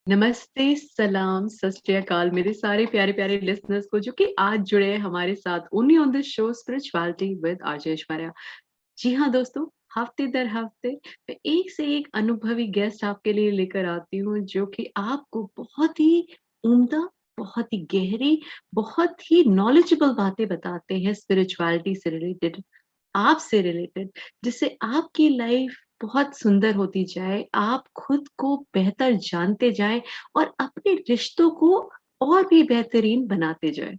नमस्ते, सलाम, सत श्री अकाल मेरे सारे प्यारे-प्यारे लिसनर्स को जो कि आज जुड़े हैं हमारे साथ only on this show spirituality with RJ Aishwarya. जी हाँ दोस्तों, हफ्ते दर हफ्ते मैं एक से एक अनुभवी गेस्ट आपके लिए लेकर आती हूँ जो कि आपको बहुत ही उम्दा, बहुत ही गहरी, बहुत ही नॉलेजेबल बातें बताते हैं स्पिरिचुअलिटी से रिलेटेड, आपसे रिलेटेड, जिससे आपकी लाइफ बहुत सुंदर होती जाए, आप खुद को बेहतर जानते जाएँ और अपने रिश्तों को और भी बेहतरीन बनाते जाएँ।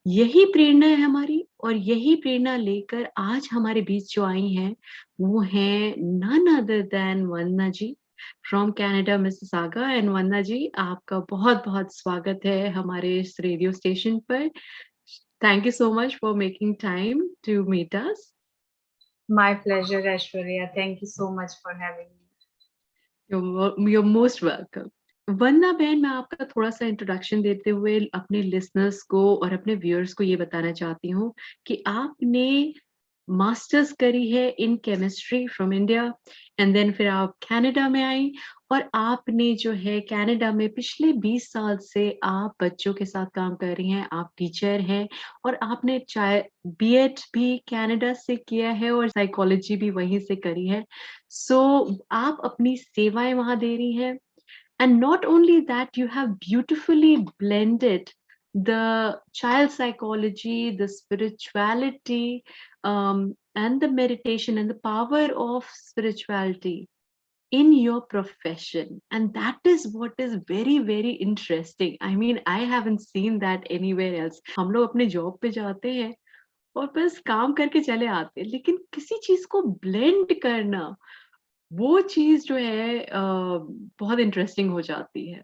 यही प्रेरणा है हमारी और यही प्रेरणा लेकर आज हमारे बीच जो आई हैं, वो हैं none other than Vandana ji from Canada Mississauga and Vandana ji आपका बहुत-बहुत स्वागत है हमारे इस रेडियो स्टेशन पर। Thank you so much for making time to meet us. My pleasure, Aishwarya. Thank you so much for having me. you're most welcome. Vandana बहन, मैं आपका थोड़ा-सा इंट्रोडक्शन देते हुए अपने लिसनर्स को और अपने व्यूअर्स को ये बताना चाहती हूँ कि आपने मास्टर्स करी है in chemistry from India and then फिर आप कनाडा में आई और आपने जो है कनाडा में पिछले 20 साल से आप बच्चों के साथ काम कर रही हैं, आप टीचर हैं और आपने चाहे बीएड भी कनाडा से किया है और साइकोलॉजी भी वहीं से करी है। सो आप अपनी सेवाएँ वहाँ दे रही हैं। And not only that, you have beautifully blended the child psychology, the spirituality, and the meditation and the power of spirituality in your profession. And that is what is very, very interesting. I mean, I haven't seen that anywhere else. हम लोग अपने job पे जाते हैं और बस काम करके चले आते हैं, लेकिन किसी चीज़ को ब्लेंड करना वो चीज़ जो है बहुत इंटरेस्टिंग हो जाती है।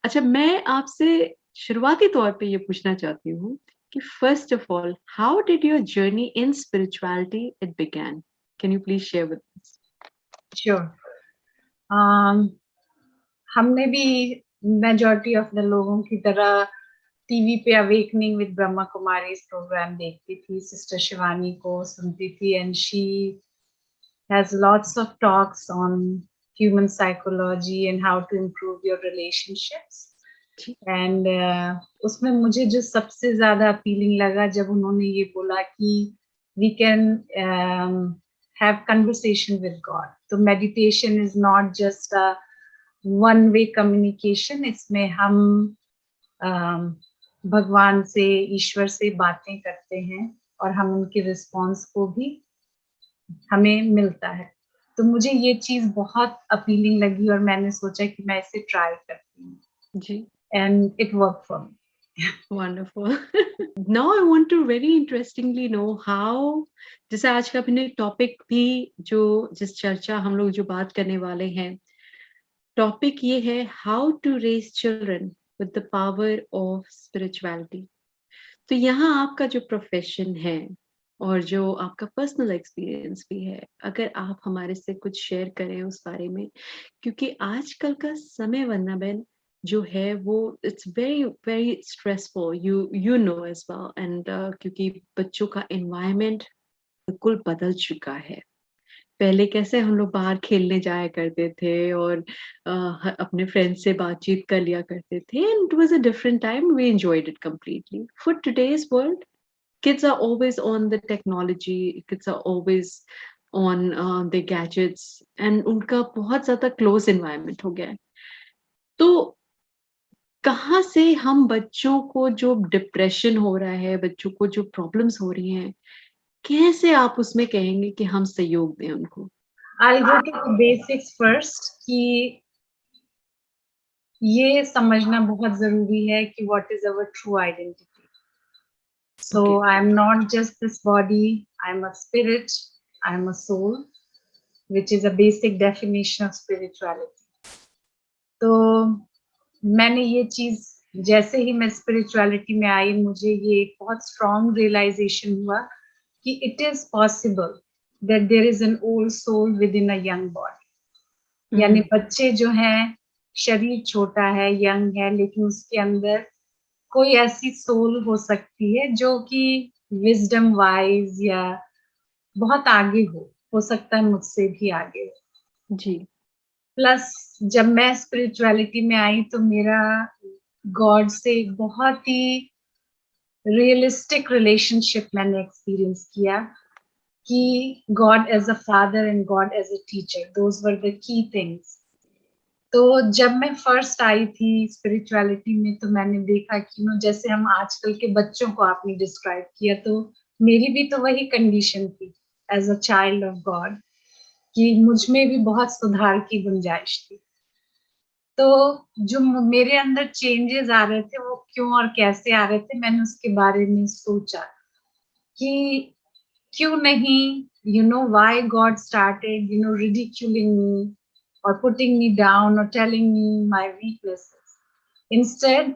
अच्छा, मैं आपसे शुरुआती तौर पे ये पूछना चाहती हूँ कि first of all how did your journey in spirituality it began? Can you please share with us? Sure. Um, हमने भी मेजॉरिटी ऑफ द लोगों की तरह टीवी पे awakening with Brahma Kumari program देखती थी, सिस्टर शिवानी को सुनती थी and she has lots of talks on human psychology and how to improve your relationships जी, एंड उसमें मुझे जो सबसे ज्यादा अपीलिंग लगा जब उन्होंने ये बोला कि we can have conversation with God. तो meditation is not just a one way communication. इसमें हम भगवान से, ईश्वर से बातें करते हैं और हम उनके रिस्पॉन्स को भी हमें मिलता है। तो मुझे ये चीज बहुत अपीलिंग लगी और मैंने सोचा कि मैं इसे ट्राई करती हूँ जी, and it work for me. Wonderful. Now I want to very interestingly know how जैसे आज का अपने टॉपिक भी जो जिस चर्चा हम लोग जो बात करने वाले हैं, टॉपिक ये है how to raise children with the power of spirituality. तो यहाँ आपका जो प्रोफेशन है और जो आपका पर्सनल एक्सपीरियंस भी है, अगर आप हमारे से कुछ शेयर करें उस बारे में, क्योंकि आजकल का समय वंदना बहन जो है वो it's very very stressful, you know as well and क्योंकि बच्चों का एनवायरनमेंट बिल्कुल बदल चुका है। पहले कैसे हम लोग बाहर खेलने जाया करते थे और अपने फ्रेंड्स से बातचीत कर लिया करते थे and it was a different time, we enjoyed it completely. For today's world, kids are always on the technology, kids are always on the gadgets and उनका बहुत ज़्यादा क्लोज एनवायरनमेंट हो गया है। तो कहाँ से हम बच्चों को जो डिप्रेशन हो रहा है, बच्चों को जो प्रॉब्लम्स हो रही हैं, कैसे आप उसमें कहेंगे कि हम सहयोग दें उनको? I'll go to the basics first कि ये समझना बहुत जरूरी है कि what is our true identity. So okay, I'm not just this body, I'm a spirit, I'm a soul, which is a basic definition of spirituality. तो मैंने ये चीज जैसे ही मैं स्पिरिचुअलिटी में आई मुझे ये एक बहुत स्ट्रॉन्ग रियलाइजेशन हुआ कि it is possible that there is an old soul within a young body. यानी बच्चे जो हैं शरीर छोटा है, यंग है, लेकिन उसके अंदर कोई ऐसी सोल हो सकती है जो कि विजडम वाइज या बहुत आगे हो सकता है मुझसे भी आगे हो। जी, प्लस जब मैं स्पिरिचुअलिटी में आई तो मेरा गॉड से एक बहुत ही रियलिस्टिक रिलेशनशिप मैंने एक्सपीरियंस किया कि God as a father and God as a teacher, those were the key things. तो जब मैं फर्स्ट आई थी स्पिरिचुअलिटी में तो मैंने देखा कि जैसे हम आजकल के बच्चों को आपने डिस्क्राइब किया, तो मेरी भी तो वही कंडीशन थी as a child of God कि मुझ में भी बहुत सुधार की गुंजाइश थी। तो जो मेरे अंदर चेंजेस आ रहे थे वो क्यों और कैसे आ रहे थे, मैंने उसके बारे में सोचा कि क्यों नहीं, why God started, ridiculing me or putting me down or telling me my weaknesses. Instead,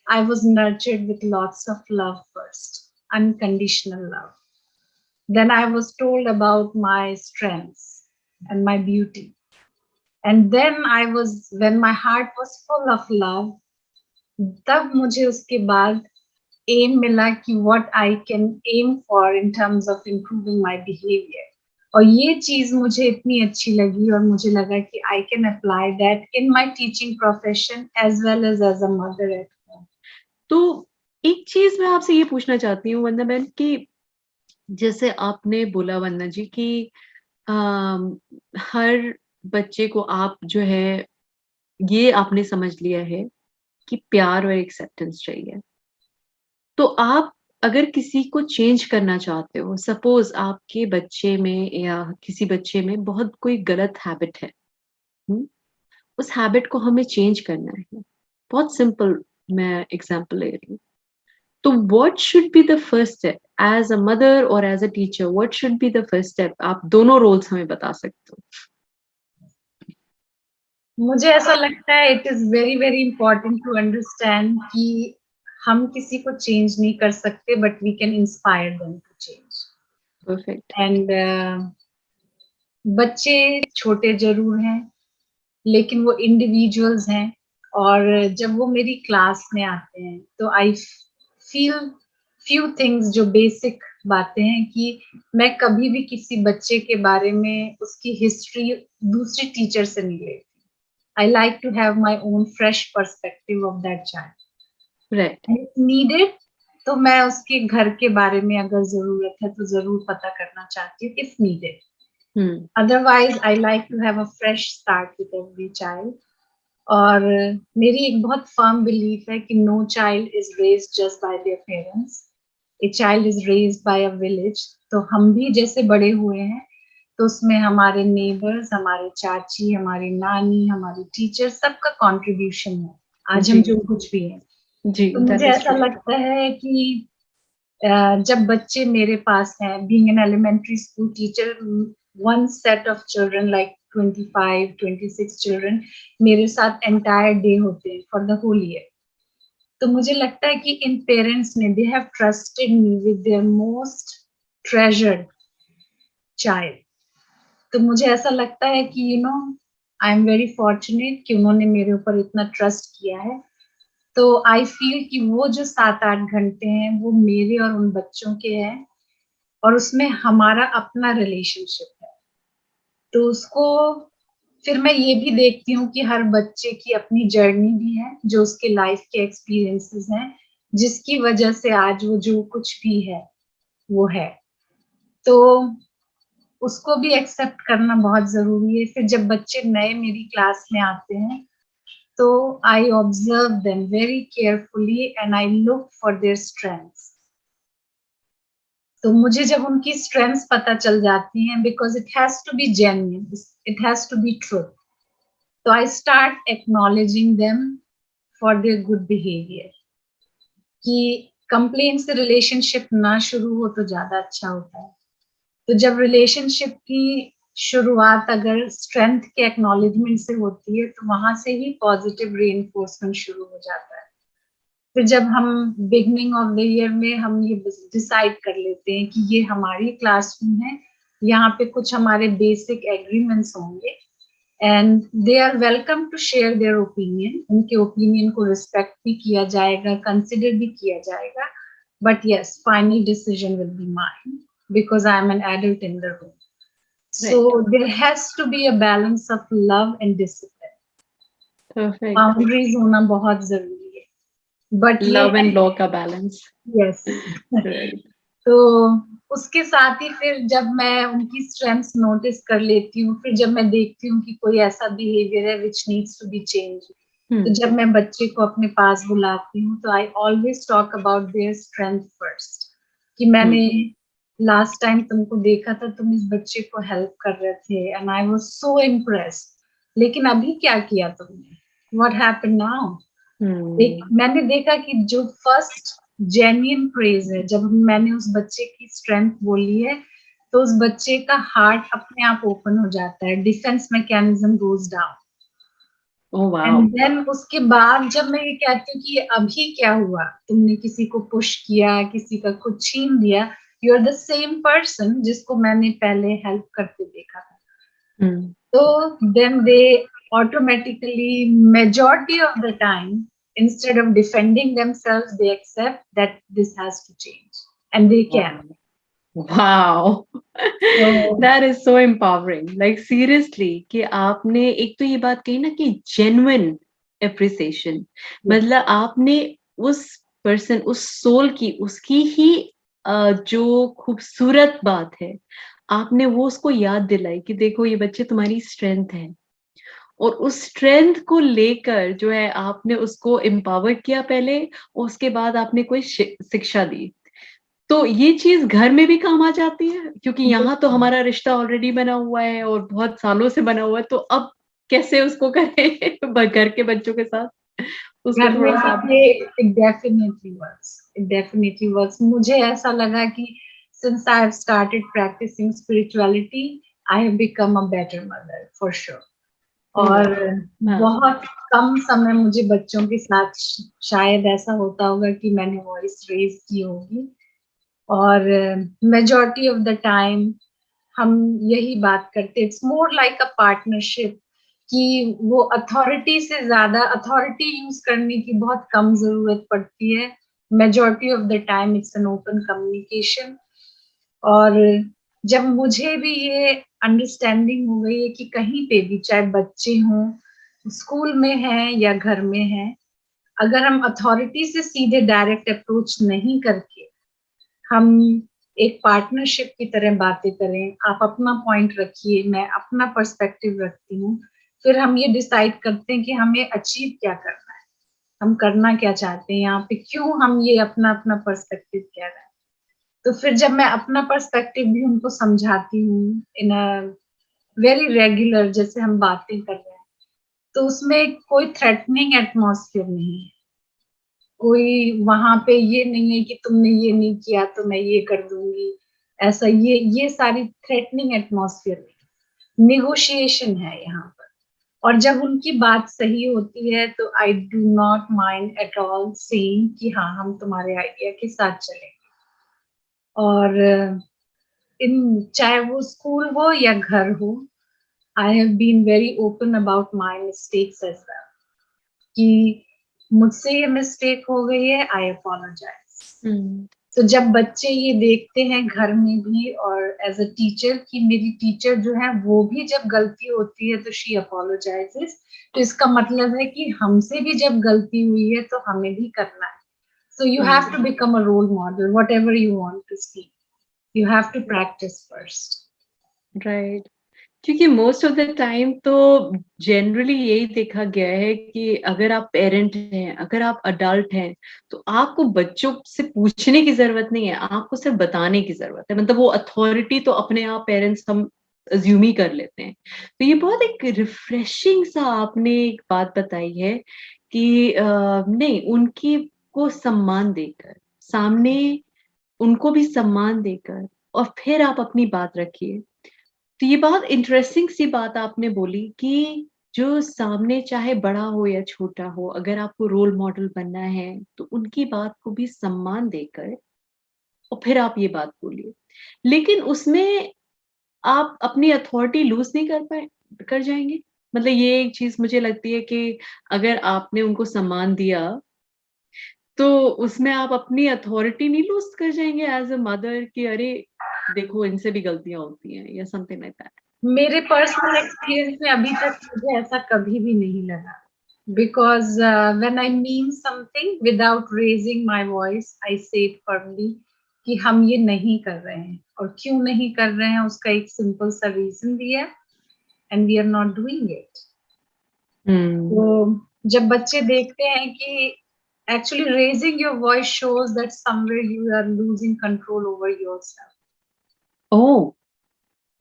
I was nurtured with lots of love first, unconditional love. Then I was told about my strengths and my beauty. And then when my heart was full of love, तब मुझे उसके बाद एम मिला कि what I can aim for in terms of improving my behaviour. और ये चीज मुझे इतनी अच्छी लगी और मुझे लगा कि I can apply that in my teaching profession as well as a mother at home. तो एक चीज़ मैं आपसे ये पूछना चाहती हूँ वंदना बहन कि जैसे आपने बोला वंदना जी कि अम, हर बच्चे को आप जो है ये आपने समझ लिया है कि प्यार और एक्सेप्टेंस चाहिए। तो आप अगर किसी को चेंज करना चाहते हो, सपोज़ आपके बच्चे में या किसी बच्चे में बहुत कोई गलत हैबिट है, हुँ? उस हैबिट को हमें चेंज करना है। बहुत सिंपल मैं एग्ज़ाम्पल ले रही हूँ। तो what should be the first step as a mother और as a teacher what should be the first step? आप दोनों रोल्स हमें बता सकते हो। मुझे ऐसा लगता है it is very very important to understand कि हम किसी को चेंज नहीं कर सकते but we can inspire them to change. Perfect. And बच्चे छोटे जरूर हैं लेकिन वो इंडिविजुअल्स हैं, और जब वो मेरी क्लास में आते हैं तो आई फील फ्यू थिंग्स जो बेसिक बातें हैं कि मैं कभी भी किसी बच्चे के बारे में उसकी हिस्ट्री दूसरी टीचर से नहीं लेती। I like to have my own fresh perspective of that right. Child. Needed तो मैं उसके घर के बारे में अगर जरूरत है तो जरूर पता करना चाहती हूँ if needed. Hmm, Otherwise, I like to have a fresh start with every child. और मेरी एक बहुत firm belief है कि no child is raised just by their parents. A child is raised by a village. तो हम भी जैसे बड़े हुए हैं तो उसमें हमारे नेबर्स, हमारे चाची, हमारी नानी, हमारी टीचर सबका कंट्रीब्यूशन है आज हम जी, जो कुछ भी हैं। जी, तो दैट मुझे इज़ ऐसा ट्रू। लगता है कि जब बच्चे मेरे पास हैं, being an elementary school teacher, one set of children like 25 26 children मेरे साथ एंटायर डे होते हैं फॉर द होल ईयर। तो मुझे लगता है कि इन पेरेंट्स ने they have trusted me with their most treasured child. तो मुझे ऐसा लगता है कि आई एम वेरी फॉर्चुनेट कि उन्होंने मेरे ऊपर इतना ट्रस्ट किया है। तो आई फील कि वो जो 7-8 घंटे हैं वो मेरे और उन बच्चों के हैं और उसमें हमारा अपना रिलेशनशिप है। तो उसको फिर मैं ये भी देखती हूँ कि हर बच्चे की अपनी जर्नी भी है, जो उसके लाइफ के एक्सपीरियंसेस हैं, जिसकी वजह से आज वो जो कुछ भी है, वो है। तो उसको भी एक्सेप्ट करना बहुत ज़रूरी है। फिर जब बच्चे नए मेरी क्लास में आते हैं, तो I observe them very carefully and I look for their strengths. तो मुझे जब उनकी स्ट्रेंथ्स पता चल जाती हैं, because it has to be genuine, it has to be true. तो I start acknowledging them for their good behaviour. कि कंप्लेंट से रिलेशनशिप ना शुरू हो तो ज़्यादा अच्छा होता है। तो जब रिलेशनशिप की शुरुआत अगर स्ट्रेंथ के एक्नॉलेजमेंट से होती है, तो वहाँ से ही पॉजिटिव रीइंफोर्समेंट शुरू हो जाता है। फिर जब हम बिगनिंग ऑफ द ईयर में हम ये डिसाइड कर लेते हैं कि ये हमारी क्लासरूम है, यहाँ पे कुछ हमारे बेसिक एग्रीमेंट्स होंगे and they are welcome to share their opinion. उनके ओपिनियन को रिस्पेक्ट भी किया जाएगा, कंसिडर भी किया जाएगा, but yes final decision will be mine because I am an adult in the room. So right, there has to be a balance of love and discipline. Perfect. Boundaries होना बहुत जरूरी है, बट ये love है, and law का balance. Yes. Right. तो उसके साथ ही फिर जब मैं उनकी स्ट्रेंथ्स नोटिस कर लेती हूँ, फिर जब मैं देखती हूँ कि कोई ऐसा बिहेवियर है which needs to be change, तो जब मैं बच्चे को अपने पास बुलाती हूँ तो I always talk about their strength first, कि मैंने लास्ट टाइम तुमको देखा था, तुम इस बच्चे को हेल्प कर रहे थे and I was so impressed, लेकिन अभी क्या किया तुमने, व्हाट हैपेंड नाउ। मैंने देखा कि जो फर्स्ट जेन्युइन प्रेज है, जब मैंने उस बच्चे की स्ट्रेंथ बोली है, तो उस बच्चे का हार्ट अपने आप ओपन हो जाता है, defence mechanism goes down. Oh wow! And then उसके बाद जब मैं ये कहती हूँ कि अभी क्या हुआ, तुमने किसी को पुश किया, किसी का कुछ छीन दिया, you are the same person जिसको मैंने पहले हेल्प करते देखा था। So then they automatically, majority of the time, instead of defending themselves, they accept that this has to change, and they can. Wow! So that is so empowering, like seriously कि आपने एक तो ये बात कही ना कि जेन्युइन एप्रिसिएशन, yes, मतलब आपने उस पर्सन, उस सोल की, उसकी ही जो खूबसूरत बात है, आपने वो उसको याद दिलाई कि देखो ये बच्चे तुम्हारी स्ट्रेंथ है, और उस स्ट्रेंथ को लेकर जो है आपने उसको एम्पावर किया पहले, और उसके बाद आपने कोई शिक्षा दी। तो ये चीज़ घर में भी काम आ जाती है? क्योंकि यहाँ तो हमारा रिश्ता ऑलरेडी बना हुआ है और बहुत सालों से बना हुआ है, तो अब कैसे उसको करें घर के बच्चों के साथ? उसको घर में थोड़ा-सा आप। ये it definitely works. It definitely works. मुझे ऐसा लगा कि since I have started practicing spirituality, I have become a better mother for sure. और वाह! हाँ। बहुत कम समय मुझे बच्चों के साथ शायद ऐसा होता होगा कि मैंने वॉइस रेज की होगी, और मेजॉरिटी ऑफ द टाइम हम यही बात करते, it's more like a partnership, कि वो अथॉरिटी से ज्यादा अथॉरिटी यूज करने की बहुत कम जरूरत पड़ती है। Majority of the time it's an open communication. और जब मुझे भी ये अंडरस्टैंडिंग हो गई है कि कहीं पे भी, चाहे बच्चे हों, स्कूल में हैं या घर में हैं, अगर हम अथॉरिटी से सीधे डायरेक्ट अप्रोच नहीं करके हम एक पार्टनरशिप की तरह बातें करें, आप अपना पॉइंट रखिए, मैं अपना पर्सपेक्टिव रखती हूँ, फिर हम ये डिसाइड करते हैं कि हमें अचीव क्या करना है, हम करना क्या चाहते हैं यहाँ पे, क्यों हम ये अपना अपना पर्सपेक्टिव कह रहे हैं। तो फिर जब मैं अपना पर्सपेक्टिव भी उनको समझाती हूँ इन अ वेरी रेगुलर, जैसे हम बातें कर रहे हैं, तो उसमें कोई थ्रेटनिंग एटमॉस्फेयर नहीं है, कोई वहां पे ये नहीं है कि तुमने ये नहीं किया तो मैं ये कर दूंगी, ऐसा ये सारी थ्रेटनिंग एटमॉस्फेयर नहीं, निगोशिएशन है यहाँ पर। और जब उनकी बात सही होती है तो आई do not mind at all saying कि हाँ हम तुम्हारे आइडिया के साथ चलेंगे। और इन चाहे वो स्कूल हो या घर हो, I have been very open about my mistakes as well, कि मुझसे ये मिस्टेक हो गई है, आई अपोलोजाइज। तो जब बच्चे ये देखते हैं घर में भी और एज अ टीचर कि मेरी टीचर जो है वो भी जब गलती होती है तो शी अपोलोजाइजेस, तो इसका मतलब है कि हमसे भी जब गलती हुई है तो हमें भी करना है। So you have to become a role model, whatever you want to see, you have to practise first. Right. क्योंकि मोस्ट ऑफ द टाइम तो जनरली यही देखा गया है कि अगर आप पेरेंट हैं, अगर आप अडल्ट हैं, तो आपको बच्चों से पूछने की जरूरत नहीं है, आपको सिर्फ बताने की जरूरत है। मतलब वो अथॉरिटी तो अपने आप पेरेंट्स हम अज्यूम ही कर लेते हैं। तो ये बहुत एक रिफ्रेशिंग सा आपने एक बात बताई है कि नहीं, उनकी को सम्मान देकर, सामने उनको भी सम्मान देकर, और फिर आप अपनी बात रखिए। तो ये बहुत इंटरेस्टिंग सी बात आपने बोली कि जो सामने चाहे बड़ा हो या छोटा हो, अगर आपको रोल मॉडल बनना है तो उनकी बात को भी सम्मान देकर और फिर आप ये बात बोलिए। लेकिन उसमें आप अपनी अथॉरिटी लूज़ नहीं कर जाएँगे? मतलब ये एक चीज़ मुझे लगती है कि अगर आपने उनको सम्मान दिया, तो उसमें आप अपनी अथॉरिटी नहीं लूज़ कर जाएँगे एज़ अ मदर कि अरे! देखो इनसे भी गलतियाँ होती हैं या समथिंग लाइक दैट? मेरे पर्सनल एक्सपीरियंस में अभी तक मुझे ऐसा कभी भी नहीं लगा, because when I mean something without raising my voice आई से इट फर्मली कि हम ये नहीं कर रहे हैं, और क्यों नहीं कर रहे हैं उसका एक सिंपल सा रीजन भी है, and we are not doing it. Hmm. तो जब बच्चे देखते हैं कि actually raising your voice shows that somewhere you are losing control over yourself. Oh!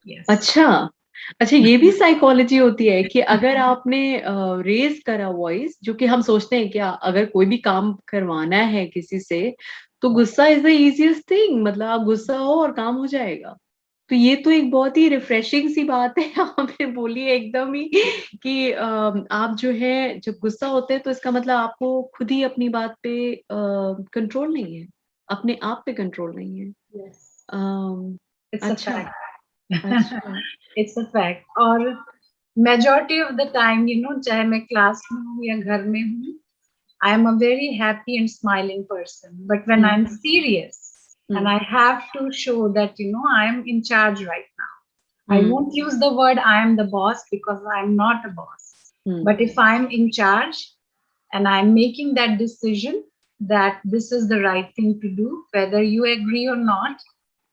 Yes. अच्छा, अच्छा ये भी साइकोलॉजी होती है कि अगर आपने रेज़ करा वॉइस, जो कि हम सोचते हैं क्या अगर कोई भी काम करवाना है किसी से, तो गुस्सा इज़ द ईज़ीएस्ट थिंग, मतलब आप गुस्सा हो और काम हो जाएगा। तो ये तो एक बहुत ही रिफ्रेशिंग सी बात है आपने बोली है एकदम ही कि आप जो है जब गुस्सा होते हैं तो इसका मतलब आपको खुद ही अपनी बात पे कंट्रोल नहीं है, अपने आप पे कंट्रोल नहीं है। यस, अम, इट्स अ अच्छा, फैक्ट। अच्छा। It's a fact. और मेजॉरिटी ऑफ द टाइम चाहे मैं क्लास में हूँ या घर में हूँ, I am a very happy and smiling person. But when I'm hmm, serious and hmm, I have to show that, I am in charge right now, I hmm, won't use the word I am the boss because I'm not a boss. Hmm, But if I'm in charge and I'm making that decision that this is the right thing to do, whether you agree or not,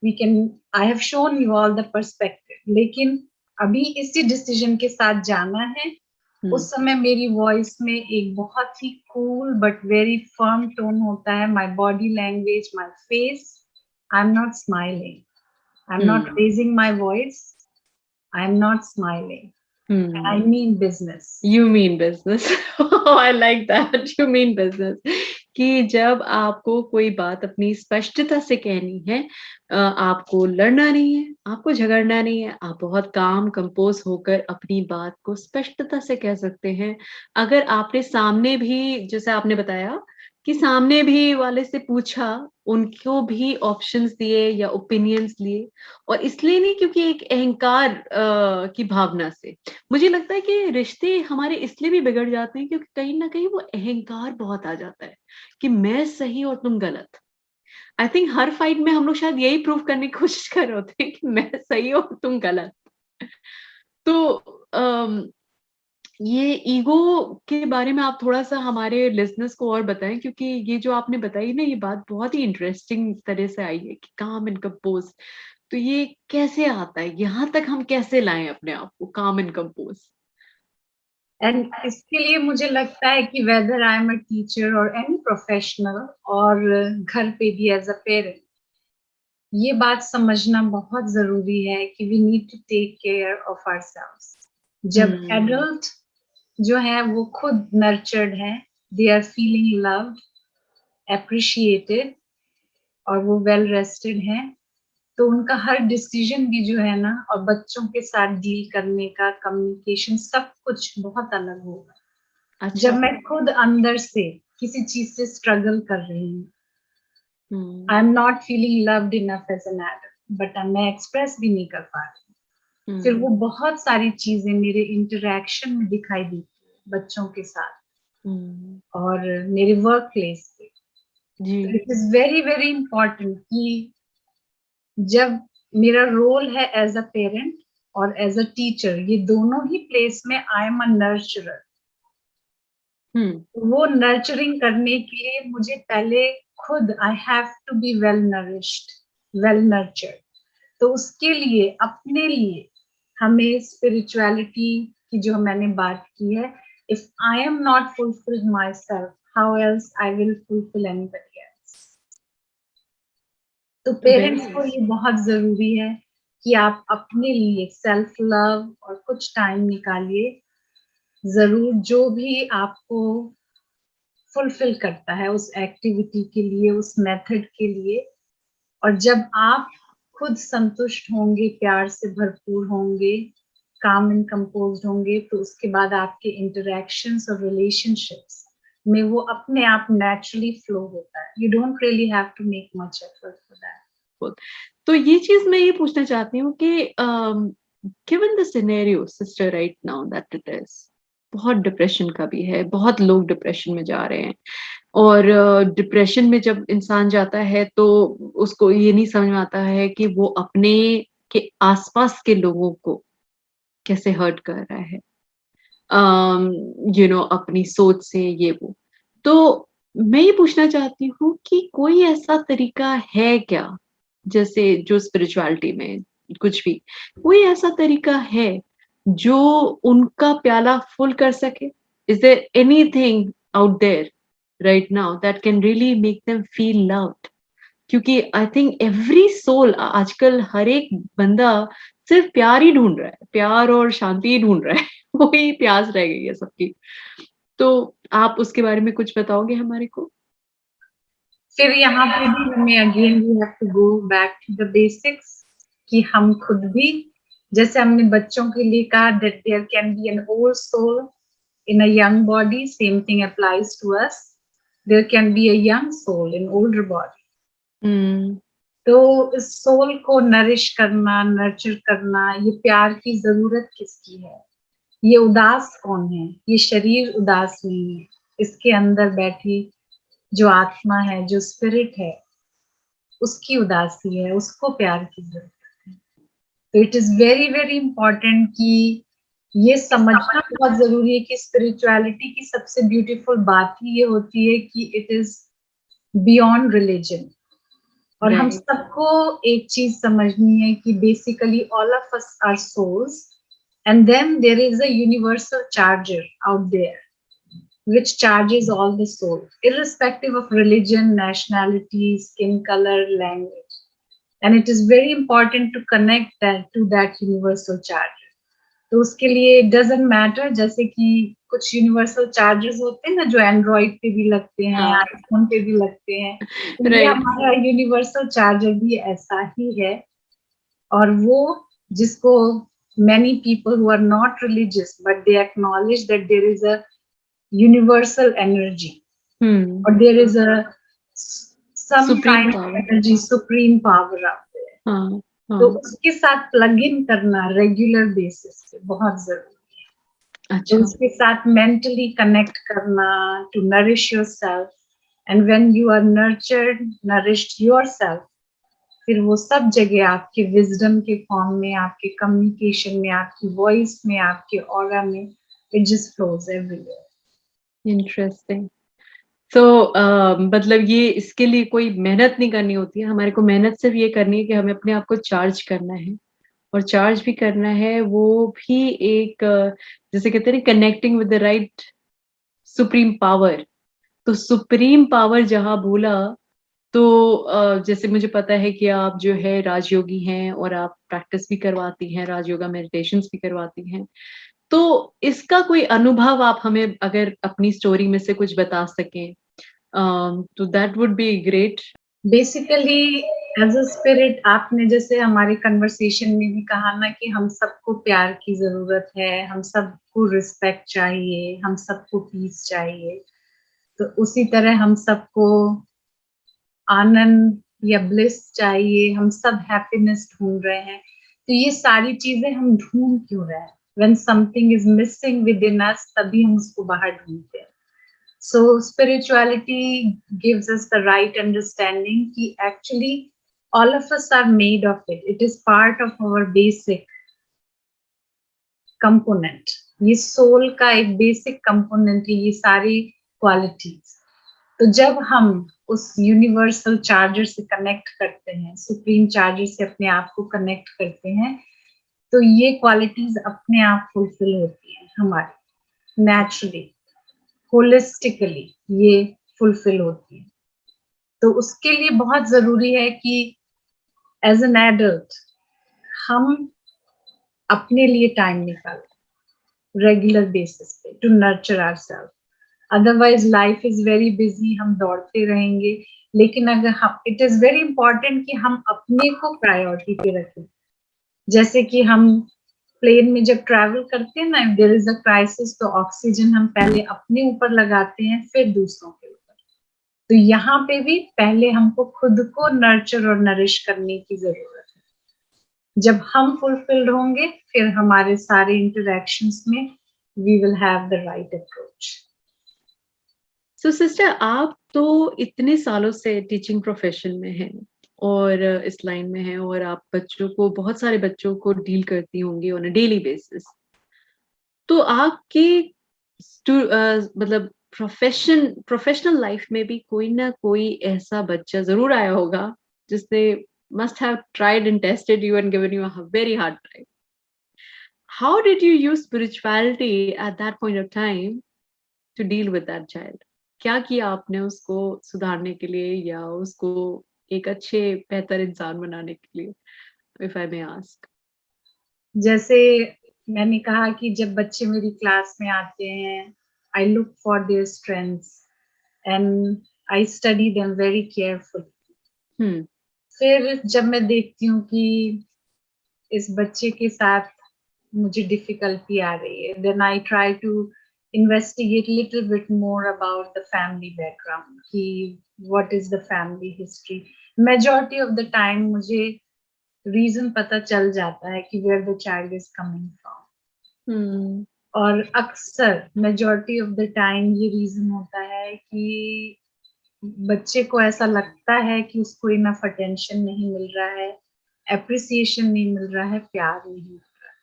I have shown you all the perspective. लेकिन अभी इसी decision के साथ जाना है, हुँ, उस समय मेरी वॉइस में एक बहुत ही cool but very firm tone होता है। My body language, my face, I am not smiling, I am not hmm, raising my voice, I am not smiling, I hmm. Mean business. You mean business I like that you mean business कि जब आपको कोई बात अपनी स्पष्टता से कहनी है आपको लड़ना नहीं है, आपको झगड़ना नहीं है, आप बहुत काम कंपोज़ होकर अपनी बात को स्पष्टता से कह सकते हैं। अगर आपने सामने भी जैसे आपने बताया कि सामने भी वाले से पूछा, उनको भी ऑप्शंस दिए या ओपिनियंस लिए और इसलिए नहीं क्योंकि एक अहंकार की भावना से। मुझे लगता है कि रिश्ते हमारे इसलिए भी बिगड़ जाते हैं क्योंकि कहीं न कहीं वो अहंकार बहुत आ जाता है, कि मैं सही और तुम गलत। आई थिंक हर फाइट में हम लोग शायद यही प्रूव करने की कोशिश कर रहे होते हैं कि मैं सही और तुम गलत। तो अम, ये ईगो के बारे में आप थोड़ा-सा हमारे लिसनर्स को और बताएँ क्योंकि ये जो आपने बताई ना ये बात बहुत ही इंटरेस्टिंग तरह से आई है कि काम एंड कंपोज़ तो ये कैसे आता है? यहाँ तक हम कैसे लाएँ अपने आप को काम एंड कंपोज़? एंड इसके लिए मुझे लगता है कि whether I am a teacher और एनी प्रोफेशनल, और घर पे भी एज अ पेरेंट, ये बात समझना बहुत जरूरी है कि we need to take care of ourselves. जब हुँ, एडल्ट जो है वो खुद नर्चर्ड है, they are feeling loved, appreciated, और वो वेल रेस्टेड हैं, तो उनका हर डिसीजन भी जो है ना, और बच्चों के साथ डील करने का कम्युनिकेशन सब कुछ बहुत अलग होगा। जब अच्छा। मैं खुद अंदर से किसी चीज से स्ट्रगल कर रही हूँ, hmm, I am not feeling loved enough as an adult, but मैं एक्सप्रेस भी नहीं कर पा रही, फिर वो हुँ, बहुत सारी चीजें मेरे इंटरेक्शन में दिखाई देती है बच्चों के साथ हुँ, और मेरे वर्क प्लेस पे। तो जी, it is very very important कि जब मेरा रोल है एज अ पेरेंट और एज अ टीचर, ये दोनों ही प्लेस में आई एम अ नर्चरर। हुँ, वो नर्चरिंग करने के लिए मुझे पहले खुद I have to be well nourished, well nurtured. तो उसके लिए अपने लिए हमें स्पिरिचुअलिटी की जो मैंने बात की है, if I am not fulfilled my self, how else I will fulfil anybody else. तो वेरी पेरेंट्स को नाइस। ये बहुत जरूरी है कि आप अपने लिए सेल्फ लव और कुछ टाइम निकालिए, जरूर, जो भी आपको फुलफिल करता है उस एक्टिविटी के लिए, उस मेथड के लिए। और जब आप खुद संतुष्ट होंगे, प्यार से भरपूर होंगे, काम एंड कंपोज्ड होंगे, तो उसके बाद आपके इंटरेक्शंस और रिलेशनशिप्स में वो अपने आप नेचुरली फ्लो होता है। You don't really have to make much effort for that. Good. तो ये चीज़ मैं ये पूछना चाहती हूँ कि given the scenario sister right now that it is बहुत डिप्रेशन का भी है, बहुत लोग डिप्रेशन में जा रहे हैं और डिप्रेशन में जब इंसान जाता है तो उसको ये नहीं समझ में आता है कि वो अपने के आस-पास के लोगों को कैसे हर्ट कर रहा है, अपनी सोच से ये वो। तो मैं ये पूछना चाहती हूँ कि कोई ऐसा तरीका है क्या, जैसे जो स्पिरिचुअलिटी में कुछ भी, कोई ऐसा तरीका है जो उनका प्याला फुल कर सके? Is there anything out there right now that can really make them feel loved? क्योंकि आई थिंक एवरी सोल आजकल हर एक बंदा सिर्फ प्यार ही ढूँढ रहा है, प्यार और शांति ही ढूँढ रहा है। वही प्यास रह गई है सबकी। तो आप उसके बारे में कुछ बताओगे हमारे को? फिर यहाँ पे भी हमें again we have to go back to the basics, कि हम खुद भी, जैसे हमने बच्चों के लिए कहा that there can be an old soul in a young body, same thing applies to us. There can be a young soul in older body. हुँ, तो इस सोल को नरिश करना, नर्चर करना, ये प्यार की जरूरत किसकी है? ये उदास कौन है? ये शरीर उदास नहीं है, इसके अंदर बैठी जो आत्मा है, जो स्पिरिट है, उसकी उदासी है, उसको प्यार की जरूरत है। तो it is very very important कि ये समझना बहुत जरूरी है कि स्पिरिचुअलिटी की सबसे ब्यूटीफुल बात ही ये होती है कि इट इज बियॉन्ड रिलीजन। और हम राइट। सबको एक चीज समझनी है कि basically all of us are souls, and then there is a universal charger out there which charges all the soul, irrespective of religion, nationality, skin color, language. And it is very important to connect that to that universal charger. तो उसके लिए doesn't matter, जैसे कि कुछ universal chargers होते हैं ना जो एंड्रॉइड पे भी लगते हैं, हाँ, आईफोन पे भी लगते हैं, तो ये राइट। हमारा यूनिवर्सल चार्जर भी ऐसा ही है। और वो जिसको many people who are not religious but they acknowledge that there is a universal energy hmm, or there is a some supreme kind of power. energy, supreme power out there. हाँ, तो हाँ, उसके साथ प्लग इन करना regular basis पे बहुत जरूरी है। तो अच्छा। उसके साथ मेंटली कनेक्ट करना to nourish yourself, and when you are nurtured, nourished yourself, फिर वो सब जगह आपके विजडम के फॉर्म में, आपके कम्युनिकेशन में, आपकी वॉइस में, आपके ऑरा में, it just flows everywhere. Interesting. तो मतलब ये इसके लिए कोई मेहनत नहीं करनी होती है, हमारे को मेहनत सिर्फ़ ये करनी है कि हमें अपने आप को चार्ज करना है। और चार्ज भी करना है वो भी एक जिसे कहते हैं ना connecting with the right supreme power. तो सुप्रीम पावर जहाँ बोला तो जैसे मुझे पता है कि आप जो है राजयोगी हैं और आप प्रैक्टिस भी करवाती हैं, राजयोगा मेडिटेशंस भी करवाती हैं। तो इसका कोई अनुभव आप हमें अगर अपनी स्टोरी में से कुछ बता सकें, तो that would be great. Basically as a spirit, आपने जैसे हमारे कन्वर्सेशन में भी कहा ना कि हम सबको प्यार की जरूरत है, हम सबको रिस्पेक्ट चाहिए, हम सबको पीस चाहिए। तो उसी तरह हम सबको आनंद या ब्लिस चाहिए, हम सब हैप्पीनेस ढूंढ रहे हैं। तो ये सारी चीजें हम ढूंढ क्यों रहे हैं? When something is missing within us, तभी हम उसको बाहर ढूंढते हैं। So spirituality gives us the right understanding कि actually all of us are made of it. It is part of our basic component. ये soul का एक basic component है, ये सारी qualities. तो जब हम उस universal charger से connect करते हैं, supreme charger से अपने आप को connect करते हैं, तो ये qualities अपने आप fulfill होती हैं हमारी naturally, holistically ये fulfill होती है। तो उसके लिए बहुत जरूरी है कि एज एन एडल्ट हम अपने लिए टाइम निकालें रेगुलर बेसिस पे to nurture ourself. Otherwise life is very busy, हम दौड़ते रहेंगे। लेकिन अगर हम, इट इज वेरी इंपॉर्टेंट कि हम अपने को प्रायोरिटी पे रखें। जैसे कि हम प्लेन में जब ट्रैवल करते हैं ना, देयर इज अ क्राइसिस, तो ऑक्सीजन हम पहले अपने ऊपर लगाते हैं, फिर दूसरों के ऊपर। तो यहाँ पे भी पहले हमको खुद को नर्चर और नरिश करने की जरूरत है। जब हम फुलफिल्ड होंगे, फिर हमारे सारे इंटरेक्शंस में we will have the right approach. So sister, आप तो इतने सालों से टीचिंग प्रोफेशन में हैं, और इस लाइन में हैं और आप बच्चों को बहुत सारे बच्चों को डील करती होंगी ऑन अ डेली बेसिस। तो आपके मतलब प्रोफेशनल लाइफ में भी कोई ना कोई ऐसा बच्चा ज़रूर आया होगा जिसने must have tried and tested you and given you a very hard time. How did you use spirituality at that point of time to deal with that child? क्या किया आपने उसको सुधारने के लिए या उसको एक अच्छे बेहतर इंसान बनाने के लिए, इफ आई मे आस्क? जैसे मैंने कहा कि जब बच्चे मेरी क्लास में आते हैं, I look for their strengths and I study them very carefully. Hmm, फिर जब मैं देखती हूँ कि इस बच्चे के साथ मुझे डिफिकल्टी आ रही है, then I try to investigate little bit more about the family background कि what is the family history. Majority of the time मुझे रीजन पता चल जाता है कि where the child is coming from. Hmm, और अक्सर मेजॉरिटी ऑफ द टाइम ये रीजन होता है कि बच्चे को ऐसा लगता है कि उसको इनफ अटेंशन नहीं मिल रहा है, एप्रिसिएशन नहीं मिल रहा है, प्यार नहीं मिल रहा है।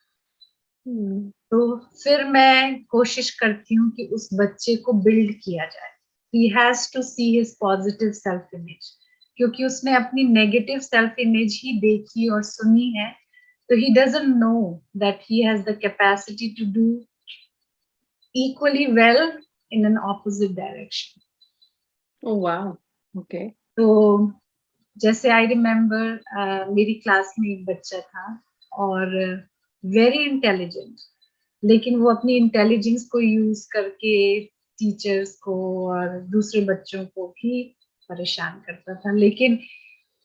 हुँ, तो फिर मैं कोशिश करती हूँ कि उस बच्चे को बिल्ड किया जाए। He has to see his positive self image, क्योंकि उसने अपनी नेगेटिव सेल्फ इमेज ही देखी और सुनी है। तो he doesn't know that he has the capacity to do equally well in an opposite direction. Oh wow! Okay. तो जैसे आई रिमेम्बर मेरी क्लास में एक बच्चा था और वेरी इंटेलिजेंट, लेकिन वो अपनी इंटेलिजेंस को यूज करके टीचर्स को और दूसरे बच्चों को भी परेशान करता था। लेकिन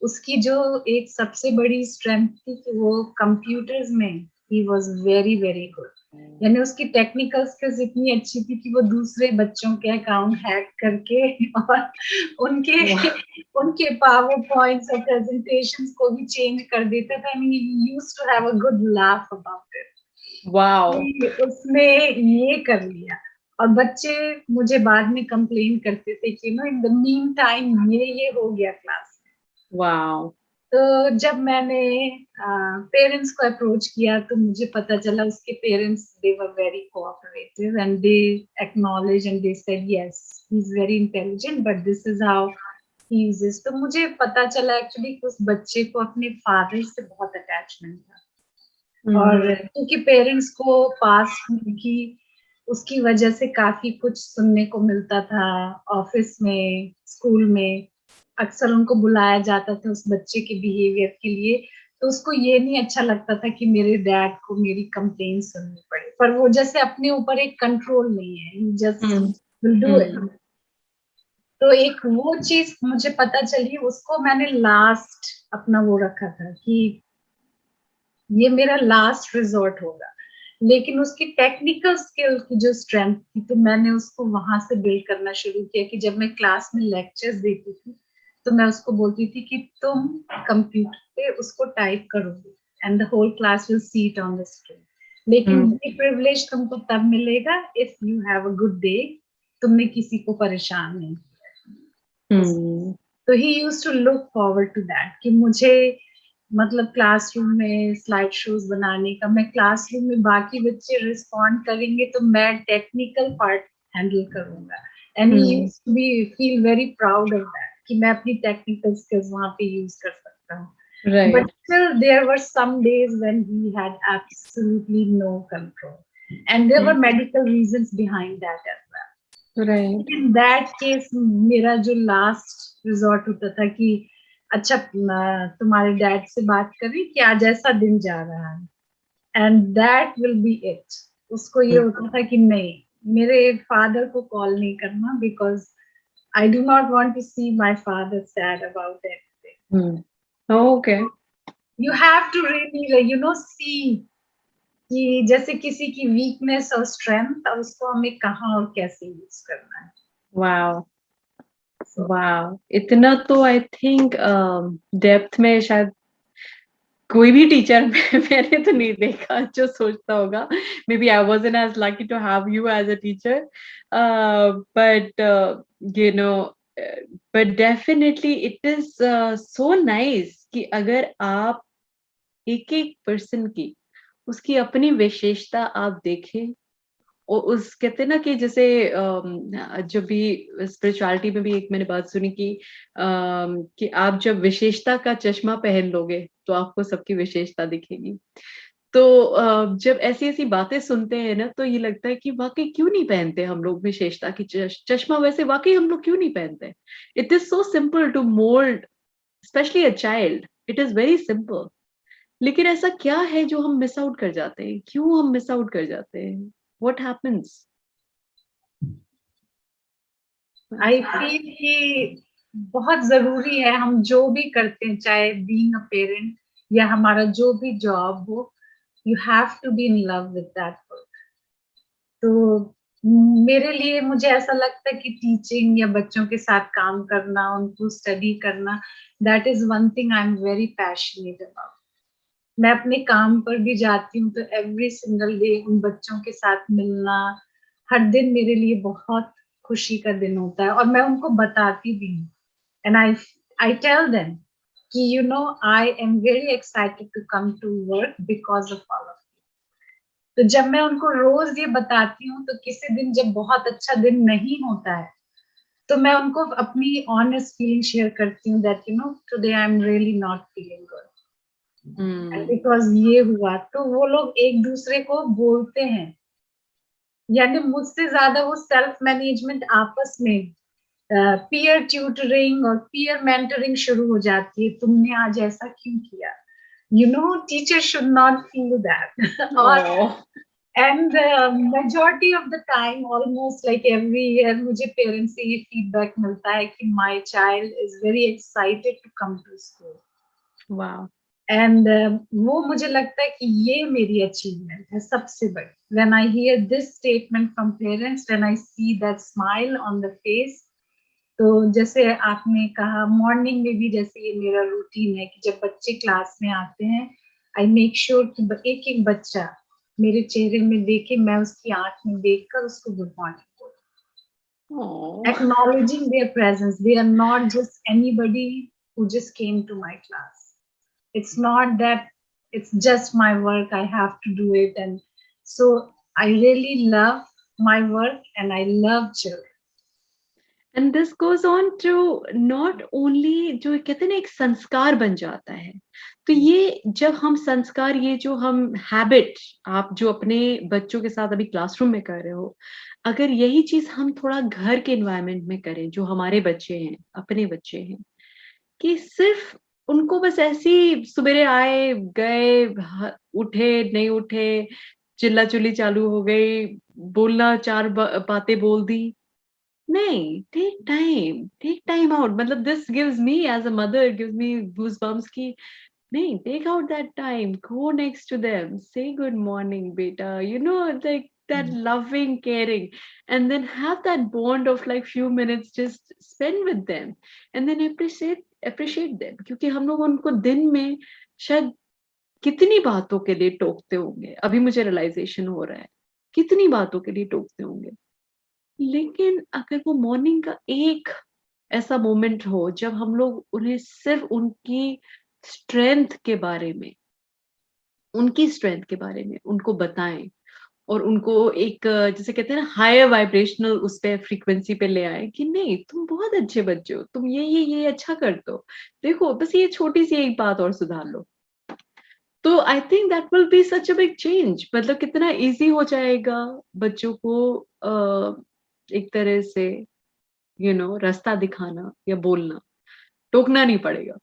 उसकी जो एक सबसे बड़ी स्ट्रेंथ थी कि वो कंप्यूटर्स में he was very very good. यानी उसकी टेक्निकल स्किल्स इतनी अच्छी थी कि वो दूसरे बच्चों के अकाउंट हैक करके और उनके वाह! उनके पावर पॉइंट्स और प्रेजेंटेशंस को भी चेंज कर देता था। And he used to have a good laugh about it wow! कि उसने ये कर लिया। और बच्चे मुझे बाद में कंप्लेन करते थे कि no in the mean time ये हो गया क्लास में। वाओ! तो जब मैंने पेरेंट्स को अप्रोच किया तो मुझे पता चला उसके parents they were very cooperative and they acknowledge and they said yes he is very intelligent but this is how he uses. तो मुझे पता चला एक्चुअली कि उस बच्चे को अपने फादर से बहुत अटैचमेंट था। और हुँ, क्योंकि पेरेंट्स को पास की उसकी वजह से काफी कुछ सुनने को मिलता था ऑफिस में, स्कूल में। अक्सर उनको बुलाया जाता था उस बच्चे के बिहेवियर के लिए। तो उसको ये नहीं अच्छा लगता था कि मेरे डैड को मेरी कंप्लेन सुननी पड़े। पर वो जैसे अपने ऊपर एक कंट्रोल नहीं है, he just hmm, will do it. Hmm, तो एक वो चीज मुझे पता चली, उसको मैंने लास्ट अपना वो रखा था कि ये मेरा लास्ट रिजॉर्ट होगा। लेकिन उसकी टेक्निकल स्किल की जो स्ट्रेंथ थी तो मैंने उसको वहां से बिल्ड करना शुरू किया कि जब मैं क्लास में लेक्चर्स देती थी तो मैं उसको बोलती थी कि तुम कंप्यूटर पे उसको टाइप करोगे and the whole class will see it on the screen. लेकिन हुँ, ये प्रिविलेज तुमको तब मिलेगा if you have a good day, तुमने किसी को परेशान नहीं किया। हुँ, तो he used to look forward to that कि मुझे मतलब क्लासरूम में स्लाइड शोज बनाने का, मैं क्लासरूम में बाकी बच्चे रिस्पॉन्ड करेंगे तो मैं टेक्निकल पार्ट हैंडल करूंगा। And he hmm, used to be feel very proud of that कि मैं अपनी टेक्निकल स्किल्स वहां पे यूज कर सकता हूँ। But right, still, there were some days when he had absolutely no control, and there were hmm, medical reasons behind that as well. Right, in that case मेरा जो लास्ट रिजॉर्ट होता था कि अच्छा तुम्हारे डैड से बात करें कि आज ऐसा दिन जा रहा है and that will be it. उसको ये हुँ, होता था कि नहीं, मेरे फादर को कॉल नहीं करना because I do not want to see my father sad about everything. Hmm, okay, you have to really you know see कि जैसे किसी की वीकनेस और स्ट्रेंथ और उसको हमें कहाँ और कैसे यूज करना है। वाओ! So, wow! इतना तो आई थिंक डेप्थ में शायद कोई भी टीचर मैंने तो नहीं देखा जो सोचता होगा। Maybe I wasn't as lucky to have you as a teacher but you know but definitely it is so nice कि अगर आप एक एक पर्सन की उसकी अपनी विशेषता आप देखें, और उस कहते हैं ना कि जैसे जब भी स्पिरिचुअलिटी में भी एक मैंने बात सुनी कि आप जब विशेषता का चश्मा पहन लोगे तो आपको सबकी विशेषता दिखेगी। तो जब ऐसी-ऐसी बातें सुनते हैं ना, तो ये लगता है कि वाक़ई क्यों नहीं पहनते हम लोग विशेषता की चश्मा, वैसे वाक़ई हम लोग क्यों नहीं पहनते? It is so simple to mould specially a child, it is very simple. लेकिन ऐसा क्या है जो हम मिस आउट कर जाते हैं? क्यों हम मिस आउट कर जाते हैं? What happens? आई फील कि बहुत ज़रूरी है हम जो भी करते हैं, चाहे बीइंग अ पेरेंट या हमारा जो भी जॉब हो, you have to be in love with that work. तो मेरे लिए मुझे ऐसा लगता है कि टीचिंग या बच्चों के साथ काम करना, उनको स्टडी करना, that is one thing I am very passionate about. मैं अपने काम पर भी जाती हूँ तो एवरी सिंगल डे उन बच्चों के साथ मिलना, हर दिन मेरे लिए बहुत खुशी का दिन होता है और मैं उनको बताती भी हूँ। एंड आई टेल देम कि you know I am very excited to come to work because of all of. तो जब मैं उनको रोज़ ये बताती हूँ तो किसी दिन जब बहुत अच्छा दिन नहीं होता है, तो मैं उनको अपनी ऑनेस्ट फीलिंग शेयर करती हूँ that you know today I am really not feeling good. And hmm. Because ये हुआ तो वो लोग एक-दूसरे को बोलते हैं। यानी मुझसे ज़्यादा वो सेल्फ मैनेजमेंट आपस में पीयर ट्यूटरिंग और पीयर मेंटरिंग शुरू हो जाती है। तुमने आज ऐसा क्यों किया? You know teacher should not feel that और oh! And majority of the time almost like every year मुझे पेरेंट्स से ये फीडबैक मिलता है कि my child is very excited to come to school. Wow! And वो मुझे लगता है कि ये मेरी अचीवमेंट है सबसे बड़ी। When I hear this statement from parents, when I see that smile on the face, तो जैसे आपने कहा मॉर्निंग में भी जैसे ये मेरा रूटीन है कि जब बच्चे क्लास में आते हैं, आई मेक श्योर कि एक-एक बच्चा मेरे चेहरे में देखे, मैं उसकी आँख में देखकर उसको गुड मॉर्निंग बोलूँ। ओह! Acknowledging their presence. They are not just anybody who just came to my class. It's not that it's just my work, I have to do it. And so I really love my work and I love children. And this goes on to not only, जो कहते हैं ना एक संस्कार बन जाता है। तो ये जब हम संस्कार, ये जो हम हैबिट आप जो अपने बच्चों के साथ अभी क्लासरूम में कर रहे हो, अगर यही चीज़ हम थोड़ा घर के एनवायरनमेंट में करें, जो हमारे बच्चे हैं, अपने बच्चे हैं, कि सिर्फ़ उनको बस ऐसे ही सवेरे आए, गए, उठे, नहीं उठे, चिल्ला-चिल्ली चालू हो गई, बोलना 4 बातें बोल दी। नहीं, टेक टाइम आउट, मतलब this gives me as a mother, gives me goosebumps कि नहीं, take out that time, go next to them, say good morning बेटा, you know like that loving, caring, and then have that bond of like few minutes just spend with them, and then appreciate them, क्योंकि हम लोग उनको दिन में शायद कितनी बातों के लिए टोकते होंगे, अभी मुझे रियलाइज़ेशन हो रहा है, कितनी बातों के लिए टोकते होंगे। लेकिन अगर वो मॉर्निंग का एक ऐसा मोमेंट हो जब हम लोग उन्हें सिर्फ उनकी स्ट्रेंथ के बारे में उनको बताएँ, और उनको एक जिसे कहते हैं ना हायर वाइब्रेशनल उस पे फ्रीक्वेंसी पे ले आएँ कि नहीं, तुम बहुत अच्छे बच्चे हो, तुम ये अच्छा करते हो। देखो बस ये छोटी-सी एक बात और सुधार लो। तो I think that will be such a big change, मतलब कितना ईज़ी हो जाएगा बच्चों को एक तरह से रास्ता दिखाना या बोलना, टोकना नहीं पड़ेगा।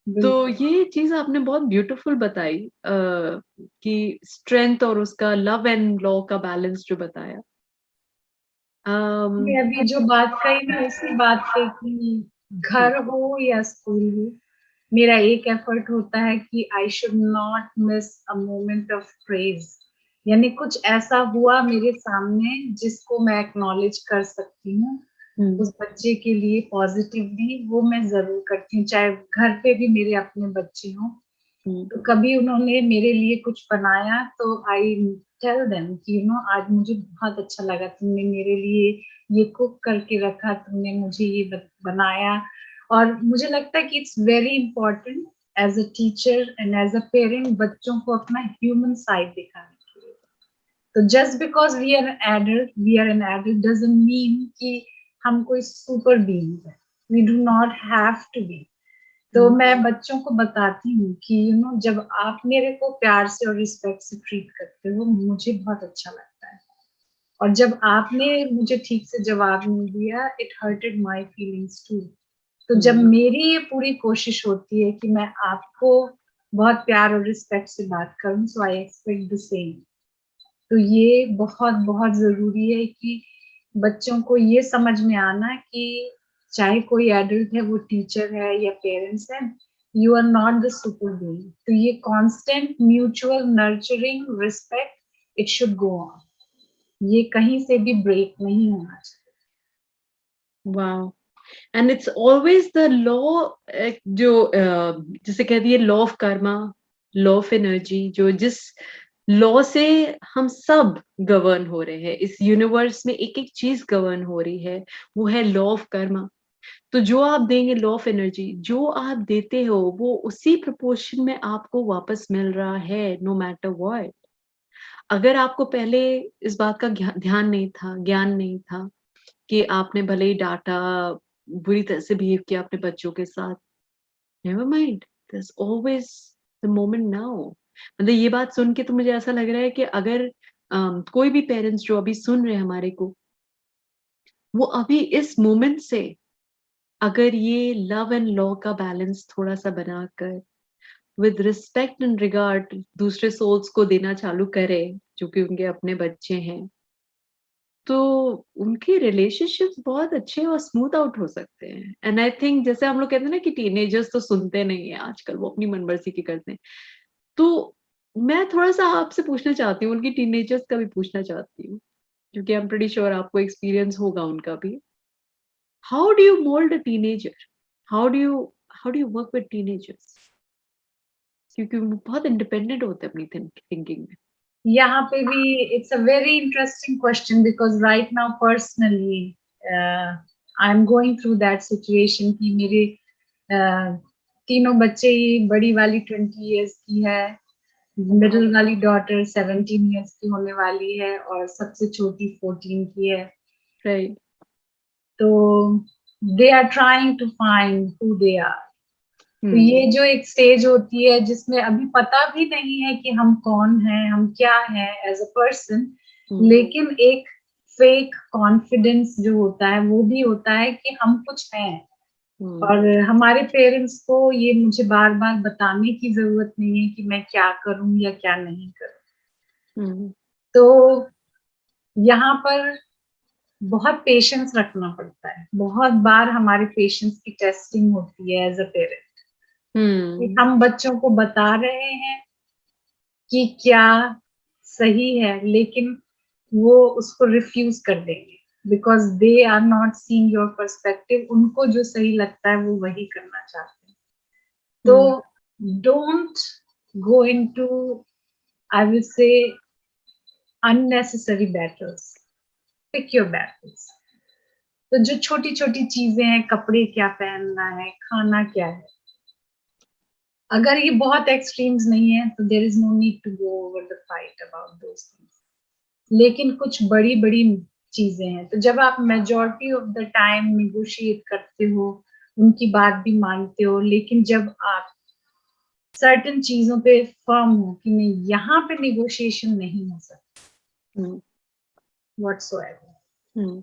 तो बिल्कुल। ये चीज़ आपने बहुत ब्यूटीफुल बताई कि स्ट्रेंथ और उसका लव एंड लॉ का बैलेंस जो बताया। मैं अभी जो बात कही ना उसी बात पे कि हुँ, घर हो या स्कूल हो, मेरा एक एफर्ट होता है कि I should not miss a moment of praise. यानी कुछ ऐसा हुआ मेरे सामने जिसको मैं एक्नॉलेज कर सकती हूँ, हुँ, उस बच्चे के लिए पॉज़िटिवली वो मैं ज़रूर करती हूँ, चाहे घर पे भी मेरे अपने बच्चे हों। हुँ, तो कभी उन्होंने मेरे लिए कुछ बनाया तो आई टेल देम कि आज मुझे बहुत अच्छा लगा, तुमने मेरे लिए ये कुक करके रखा, तुमने मुझे ये बनाया। और मुझे लगता है कि it's very important as a teacher and as a parent बच्चों को अपना ह्यूमन साइड दिखाने के लिए। तो just because we are an adult doesn't mean कि हम कोई सुपर बीइंग है। We do not have to be. तो हुँ, मैं बच्चों को बताती हूँ कि जब आप मेरे को प्यार से और रिस्पेक्ट से ट्रीट करते हो मुझे बहुत अच्छा लगता है, और जब आपने मुझे ठीक से जवाब नहीं दिया it hurted my feelings too. तो जब हुँ, मेरी ये पूरी कोशिश होती है कि मैं आपको बहुत प्यार और रिस्पेक्ट से बात करूं, सो आई एक्सपेक्ट द सेम। तो ये बहुत बहुत जरूरी है कि बच्चों को ये समझ में आना कि चाहे कोई एडल्ट है, वो टीचर है या पेरेंट्स है, you are not the super being. तो ये constant mutual nurturing respect it should go on, ये कहीं से भी ब्रेक नहीं होना चाहिए। Wow! And it's always the law जो जिसे कह दिए law of karma, law of energy जो जिस लॉ से हम सब गवर्न हो रहे हैं, इस यूनिवर्स में एक-एक चीज़ गवर्न हो रही है, वो है लॉ ऑफ कर्मा। तो जो आप देंगे लॉ ऑफ एनर्जी, जो आप देते हो वो उसी प्रोपोर्शन में आपको वापस मिल रहा है, नो मैटर व्हाट। अगर आपको पहले इस बात का ध्यान नहीं था, ज्ञान नहीं था कि आपने भले ही डाँटा, बुरी तरह से बिहेव किया अपने बच्चों के साथ, never mind, there is always the moment now. मतलब ये बात सुन के तो मुझे ऐसा लग रहा है कि अगर कोई भी पेरेंट्स जो अभी सुन रहे हैं हमारे को, वो अभी इस मोमेंट से अगर ये लव एंड लॉ का बैलेंस थोड़ा-सा बनाकर विद रिस्पेक्ट एंड रिगार्ड दूसरे सोल्स को देना चालू करें, जो कि उनके अपने बच्चे हैं, तो उनके रिलेशनशिप्स बहुत अच्छे और स्मूथ आउट हो सकते हैं। एंड आई थिंक जैसे हम लोग कहते हैं ना कि टीनेजर्स तो सुनते नहीं है आजकल, वो अपनी मनमर्जी की करते हैं। तो मैं थोड़ा-सा आपसे पूछना चाहती हूँ, उनकी टीनेजर्स का भी पूछना चाहती हूँ, क्योंकि आई एम प्रीटी श्योर आपको एक्सपीरियंस होगा उनका भी। How do you mould a teenager? How do you how do you work with teenagers? क्योंकि वो बहुत इंडिपेंडेंट होते हैं अपनी थिंकिंग में। यहाँ पे भी it's a very interesting question because right now personally I am going through that situation कि मेरे तीनों बच्चे, ही बड़ी वाली 20 इयर्स की है, वाओ! मिडिल वाली डॉटर 17 इयर्स की होने वाली है, और सबसे छोटी 14 की है। राइट। तो they are trying to find who they are. तो हुँ, ये जो एक स्टेज होती है जिसमें अभी पता भी नहीं है कि हम कौन हैं, हम क्या हैं एज अ पर्सन, हुँ, लेकिन एक फेक कॉन्फिडेंस जो होता है वो भी होता है कि हम कुछ हैं। हुँ, और हमारे पेरेंट्स को ये मुझे बार-बार बताने की ज़रूरत नहीं है कि मैं क्या करूँ या क्या नहीं करूँ। हुँ, तो यहाँ पर बहुत पेशेंस रखना पड़ता है। बहुत बार हमारे पेशेंस की टेस्टिंग होती है एज़ अ पेरेंट, कि हुँ, हम बच्चों को बता रहे हैं कि क्या सही है, लेकिन वो उसको रिफ्यूज़ कर देंगे because they are not seeing your perspective. उनको जो सही लगता है वो वही करना चाहते हैं। हुँ, तो don't go into, I will say, unnecessary battles. Pick your battles. तो जो छोटी-छोटी चीज़ें हैं, कपड़े क्या पहनना है, खाना क्या है, अगर ये बहुत एक्सट्रीम्स नहीं है तो there is no need to go over the fight about those things. लेकिन कुछ बड़ी-बड़ी चीज़ें हैं, तो जब आप majority of the time negotiate करते हो, उनकी बात भी मानते हो, लेकिन जब आप सर्टेन चीज़ों पे फर्म हो कि नहीं, यहाँ पे नेगोशिएशन नहीं हो सकता हुँ, व्हाटसोएवर, हुँ,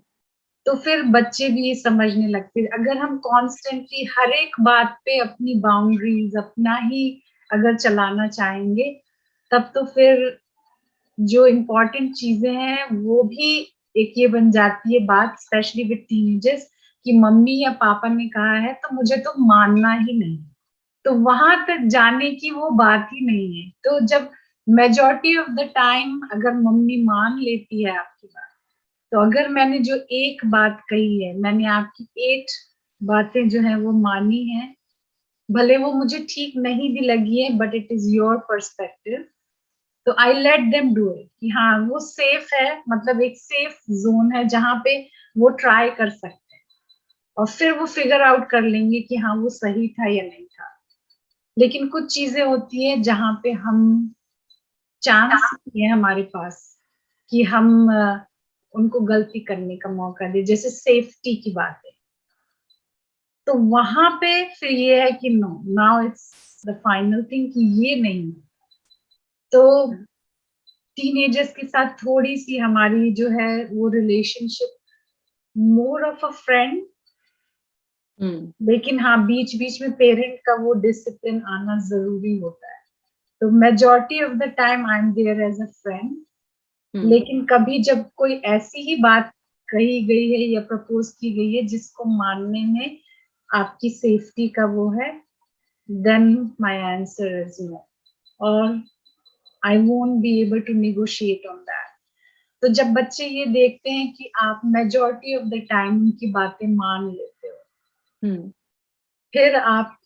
तो फिर बच्चे भी ये समझने लगते हैं। अगर हम कॉन्स्टेंटली हर एक बात पे अपनी बाउंड्रीज़ अपना ही अगर चलाना चाहेंगे, तब तो फिर जो इम्पोर्टेंट चीज़ें हैं, वो भी एक ये बन जाती है बात, स्पेशली विद टीनेजर्स, कि मम्मी या पापा ने कहा है तो मुझे तो मानना ही नहीं। तो वहाँ तक जाने की वो बात ही नहीं है। तो जब मेजॉरिटी ऑफ द टाइम अगर मम्मी मान लेती है आपकी बात, तो अगर मैंने जो एक बात कही है, मैंने आपकी 8 बातें जो हैं वो मानी हैं, भले वो मुझे ठीक नहीं भी लगी है, but it is your perspective, तो I let them do it, कि हाँ वो सेफ है, मतलब एक सेफ जोन है जहाँ पे वो ट्राई कर सकते हैं, और फिर वो फिगर आउट कर लेंगे कि हाँ वो सही था या नहीं था। लेकिन कुछ चीजें होती है जहाँ पे हम चांस नहीं है हमारे पास कि हम उनको गलती करने का मौका दे, जैसे सेफ्टी की बात है, तो वहां पे फिर ये है कि no, now it's the final thing कि ये नहीं। तो टीनेजर्स के साथ थोड़ी सी हमारी जो है वो relationship more of a friend, hmm. लेकिन हाँ बीच बीच में पेरेंट का वो डिसिप्लिन आना जरूरी होता है। तो majority of the time I am there as a friend, hmm. लेकिन कभी जब कोई ऐसी ही बात कही गई है या प्रपोज की गई है जिसको मानने में आपकी सेफ्टी का वो है, then my answer is no, और I won't be able to negotiate on that. तो जब बच्चे ये देखते हैं कि आप मेजोरिटी ऑफ द टाइम उनकी बातें मान लेते हो, हम्म। फिर आप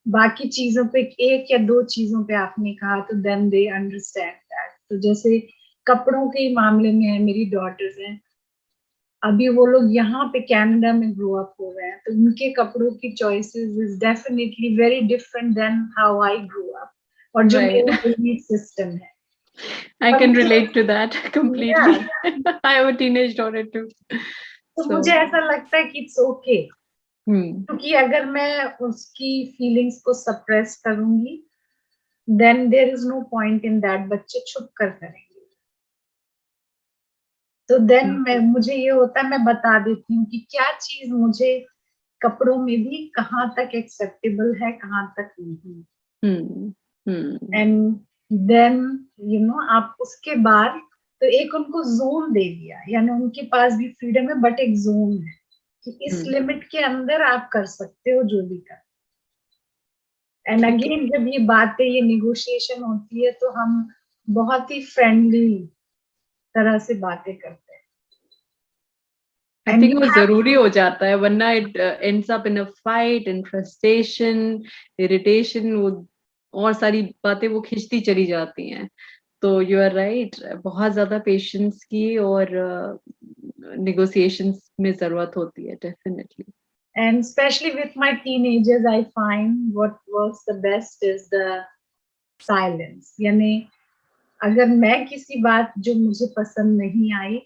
बाकी चीजों पे, एक या दो चीजों पे आपने कहा, तो देन दे अंडरस्टैंड दैट। तो जैसे कपड़ों के ही मामले में है, मेरी डॉटर्स हैं, अभी वो लोग यहाँ पे कनाडा में ग्रो अप हो रहे हैं, तो उनके कपड़ों की choices is definitely very different than how I grow up, और जो राइट। मेरा बिलीफ सिस्टम है। I पर can मुझे, relate to that yeah, completely. I have a teenage daughter too. तो मुझे So, ऐसा लगता है कि इट्स ओके, hmm. क्योंकि अगर मैं उसकी फीलिंग्स को सप्रेस करूंगी, then there is no point in that, बच्चे छुप कर करेंगे। तो देन मैं, मुझे ये होता है, मैं बता देती हूँ कि क्या चीज मुझे कपड़ों में भी कहाँ तक एक्सेप्टेबल है, कहाँ तक नहीं। Hmm. Hmm. एंड देन आप उसके बाद तो एक उनको जोन दे दिया, यानी उनके पास भी फ्रीडम है, बट एक जोन है कि इस Hmm. लिमिट के अंदर आप कर सकते हो जो भी कर। एंड ठीक है। अगेन जब ये बातें, ये निगोशिएशन होती है, तो हम बहुत ही फ्रेंडली तरह से बातें करते हैं। आई एंड थिंक यू वो हैव, जरूरी हो जाता है, वरना it ends up in a fight, in frustration, irritation, वो और सारी बातें वो खिंचती चली जाती हैं। तो यू आर राइट, बहुत ज्यादा पेशेंस की और निगोशिएशंस में जरूरत होती है definitely. and especially with my teenagers, I find what works the best is the silence. यानी अगर मैं किसी बात जो मुझे पसंद नहीं आई,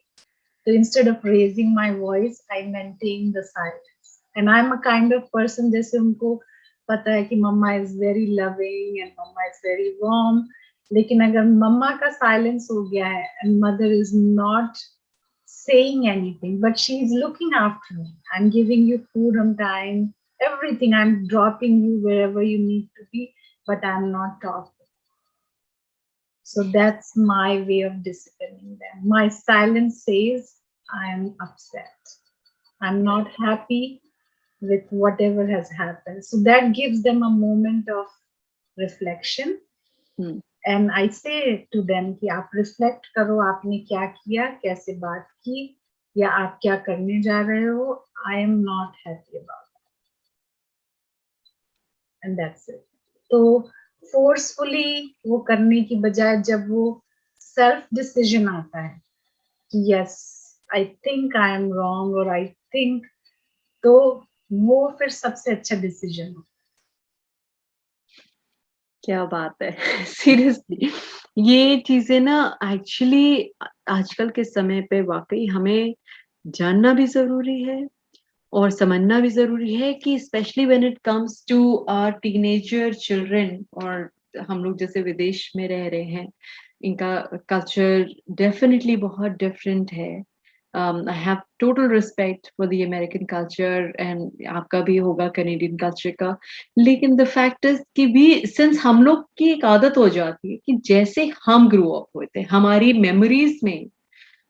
तो instead of raising my voice, I maintain the silence. And I'm a kind of person, जैसे उनको पता है कि मम्मा is very loving and mamma is very warm, लेकिन अगर मम्मा का silence हो गया है and mother is not saying anything, but she's looking after me. I'm giving you food on time, everything. I'm dropping you wherever you need to be, but I'm not talking. So that's my way of disciplining them. My silence says I'm upset. I'm not happy with whatever has happened. So that gives them a moment of reflection. Hmm. And I से to them कि आप reflect करो, आपने क्या किया, कैसे बात की, या आप क्या करने जा रहे हो। आई am not happy about and that's it. तो फोर्सफुली वो करने की बजाय जब वो सेल्फ डिसीजन आता है कि yes I think I am wrong, और आई थिंक, तो वो फिर सबसे अच्छा डिसीजन होता क्या बात है। सीरियसली ये चीजें ना एक्चुअली आजकल के समय पे वाकई हमें जानना भी जरूरी है और समझना भी जरूरी है कि specially when it comes to our teenager children, और हम लोग जैसे विदेश में रह रहे हैं, इनका कल्चर डेफिनेटली बहुत डिफरेंट है। I have total respect for the American culture and आपका भी होगा कनेडियन कल्चर का। लेकिन द फैक्ट इज कि भी सिंस हम लोग की एक आदत हो जाती है कि जैसे हम ग्रो अप हुए थे, हमारी मेमोरीज में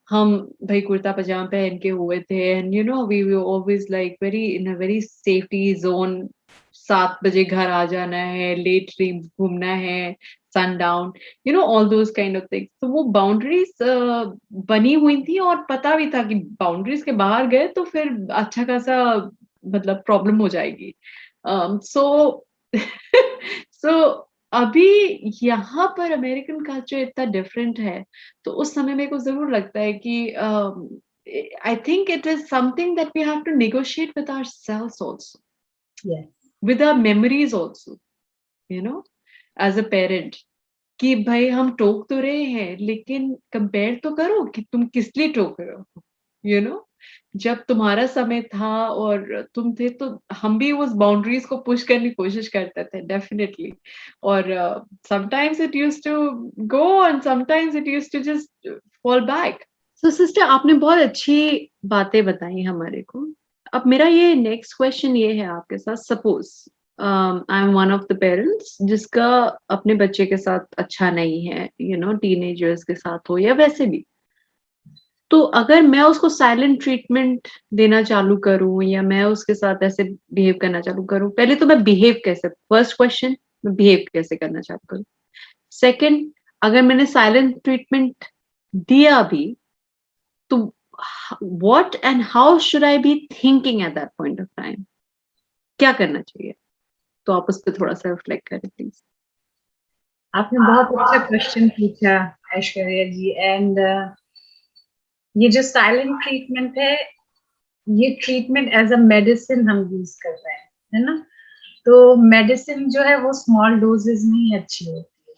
हम भाई कुर्ता पजामा पहन के हुए थे, and you know we were always like very in a very safety zone. 7 बजे घर आ जाना है, लेट ड्रीम्स घूमना है, sundown, you know all those kind of things. तो वो बाउंड्रीज बनी हुई थी और पता भी था कि बाउंड्रीज के बाहर गए तो फिर अच्छा खासा मतलब प्रॉब्लम हो जाएगी। सो सो अभी यहाँ पर अमेरिकन कल्चर इतना डिफरेंट है, तो उस समय मेरे को ज़रूर लगता है कि I think it is something that we have to negotiate with ourselves also, Yes. With our memories also, you know, as a parent, कि भाई हम टोक तो रहे हैं, लेकिन कंपेयर तो करो कि तुम किस लिए टोक रहे हो, यू नो? जब तुम्हारा समय था और तुम थे, तो हम भी उस बाउंड्रीज़ को पुश करने की कोशिश करते थे डेफिनिटली। और sometimes it used to go and sometimes it used to just fall back. So sister, आपने बहुत अच्छी बातें बताई हमारे को। अब मेरा ये नेक्स्ट क्वेश्चन ये है आपके साथ, suppose I am one of the parents जिसका अपने बच्चे के साथ अच्छा नहीं है, यू नो, टीनेजर्स के साथ हो या वैसे भी, तो अगर मैं उसको साइलेंट ट्रीटमेंट देना चालू करूँ या मैं उसके साथ ऐसे बिहेव करना चालू करूँ, पहले तो मैं बिहेव कैसे, फर्स्ट क्वेश्चन, मैं बिहेव कैसे करना चालू करूँ? सेकंड, अगर मैंने साइलेंट ट्रीटमेंट दिया भी, तो what and how should I be thinking at that point of time? क्या करना चाहिए? तो आप उस पे थोड़ा-सा रिफ्लेक्ट करें प्लीज़। आपने बहुत अच्छा क्वेश्चन पूछा ऐश्वर्या जी। एंड ये जो साइलेंट ट्रीटमेंट है, ये ट्रीटमेंट एज अ मेडिसिन हम यूज कर रहे हैं, है ना? तो मेडिसिन जो है वो स्मॉल डोजेस में ही अच्छी होती है।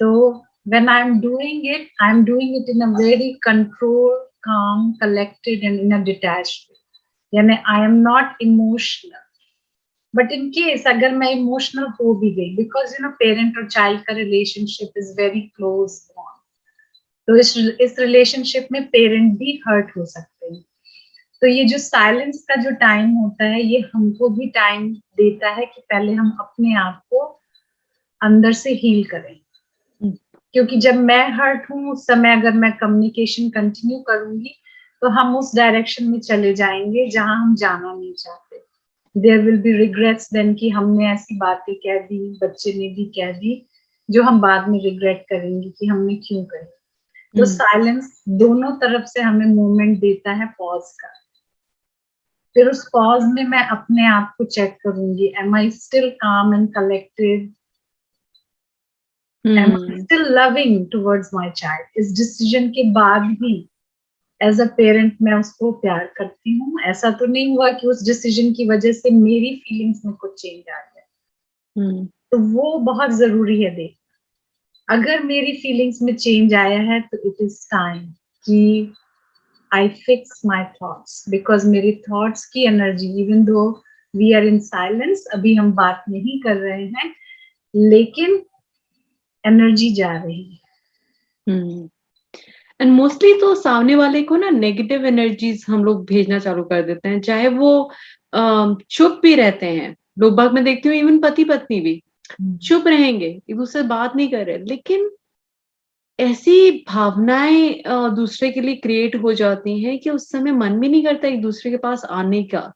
तो when I'm doing it in a very controlled, calm, collected and in a detached way. यानी I am not emotional. But in case अगर मैं इमोशनल हो भी गई, बिकॉज यू नो पेरेंट और चाइल्ड का relationship is very close bond, तो इस रिलेशनशिप में पेरेंट भी हर्ट हो सकते हैं। तो ये जो साइलेंस का जो टाइम होता है, ये हमको भी टाइम देता है कि पहले हम अपने आप को अंदर से हील करें। क्योंकि जब मैं हर्ट हूँ उस समय अगर मैं कम्युनिकेशन कंटिन्यू करूंगी, तो हम उस डायरेक्शन में चले जाएंगे जहां हम जाना नहीं चाहते। There will be regrets then कि हमने ऐसी बातें कह दी, बच्चे ने भी कह दी, जो हम बाद में रिग्रेट करेंगे कि हमने क्यों कही। तो साइलेंस दोनों तरफ से हमें मूवमेंट देता है पॉज का। फिर उस पॉज में मैं अपने आप को चेक करूंगी, am I still calm and collected, am I still loving towards my child. इस डिसीजन के बाद भी एज अ पेरेंट मैं उसको प्यार करती हूँ। ऐसा तो नहीं हुआ कि उस डिसीजन की वजह से मेरी फीलिंग्स में कुछ चेंज आ गया। तो वो बहुत जरूरी है देखना। अगर मेरी फीलिंग्स में चेंज आया है तो इट इज टाइम कि I fix my thoughts, because मेरी थॉट्स की energy, even though we are in silence, अभी हम बात नहीं कर रहे हैं, लेकिन एनर्जी जा रही है। एंड मोस्टली तो सामने वाले को ना नेगेटिव एनर्जीज हम लोग भेजना चालू कर देते हैं, चाहे वो चुप भी रहते हैं। लोग बाग में देखती हूँ, इवन पति पत्नी भी चुप रहेंगे, एक दूसरे से बात नहीं कर रहे, लेकिन ऐसी भावनाएं दूसरे के लिए क्रिएट हो जाती हैं कि उस समय मन भी नहीं करता एक दूसरे के पास आने का।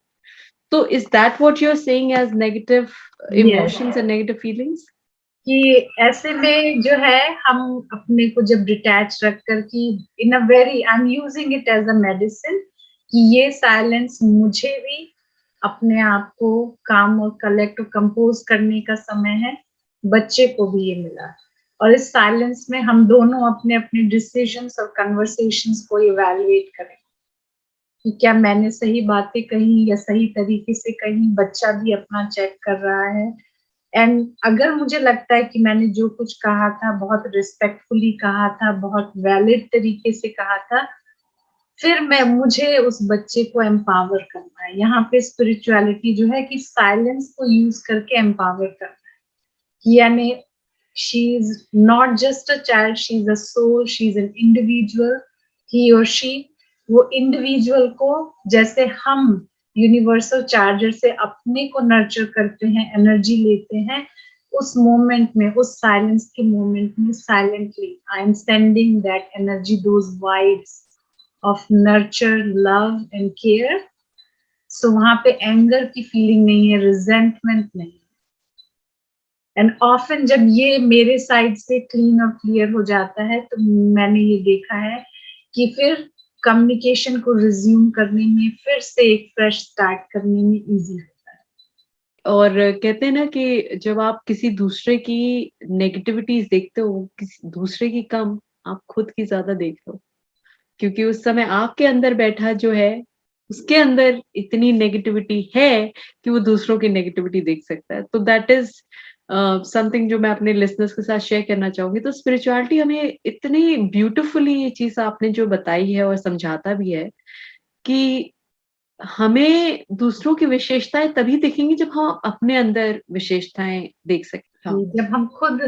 तो is that what you are saying as negative Yes. Emotions and negative feelings? कि ऐसे में जो है हम अपने को जब डिटैच रख कर कि in a very, I am using it as a medicine, कि ये साइलेंस मुझे भी अपने आप को काम और कलेक्ट और कंपोज करने का समय है, बच्चे को भी ये मिला। और इस साइलेंस में हम दोनों अपने अपने डिसीजंस और कन्वर्सेशंस को इवैल्यूएट करें कि क्या मैंने सही बातें कही या सही तरीके से कही, बच्चा भी अपना चेक कर रहा है। एंड अगर मुझे लगता है कि मैंने जो कुछ कहा था बहुत रिस्पेक्टफुली कहा था, बहुत वैलिड तरीके से कहा था, फिर मुझे उस बच्चे को एम्पावर करना है। यहाँ पे स्पिरिचुअलिटी जो है कि साइलेंस को यूज करके एम्पावर करना है, कि यानी she is not just a child, she is a soul, she is an individual, he और शी। वो इंडिविजुअल को जैसे हम यूनिवर्सल चार्जर से अपने को नर्चर करते हैं, एनर्जी लेते हैं, उस मोमेंट में, उस साइलेंस के मोमेंट में silently I am sending that energy, those vibes of nurture, love and care. So वहां पे एंगर की फीलिंग नहीं है, रिजेंटमेंट नहीं। एंड ऑफन जब ये मेरे साइड से क्लीन और क्लियर हो जाता है, तो मैंने ये देखा है कि फिर कम्युनिकेशन को रिज्यूम करने में, फिर से एक फ्रेश स्टार्ट करने में इजी होता है। और कहते हैं ना कि जब आप किसी दूसरे की नेगेटिविटीज़ देखते हो, किसी दूसरे की कम, आप खुद की ज़्यादा देख लो। क्योंकि उस समय आपके अंदर बैठा जो है, उसके अंदर इतनी नेगेटिविटी है कि वो दूसरों की नेगेटिविटी देख सकता है। तो दैट इज़ समथिंग जो मैं अपने लिसनर्स के साथ शेयर करना चाहूँगी। तो स्पिरिचुअलिटी हमें इतनी ब्यूटीफुली ये चीज़ आपने जो बताई है और समझाता भी है कि हमें दूसरों की विशेषताएँ तभी दिखेंगी जब हम अपने अंदर विशेषताएँ देख सकें। हाँ। जी, जब हम खुद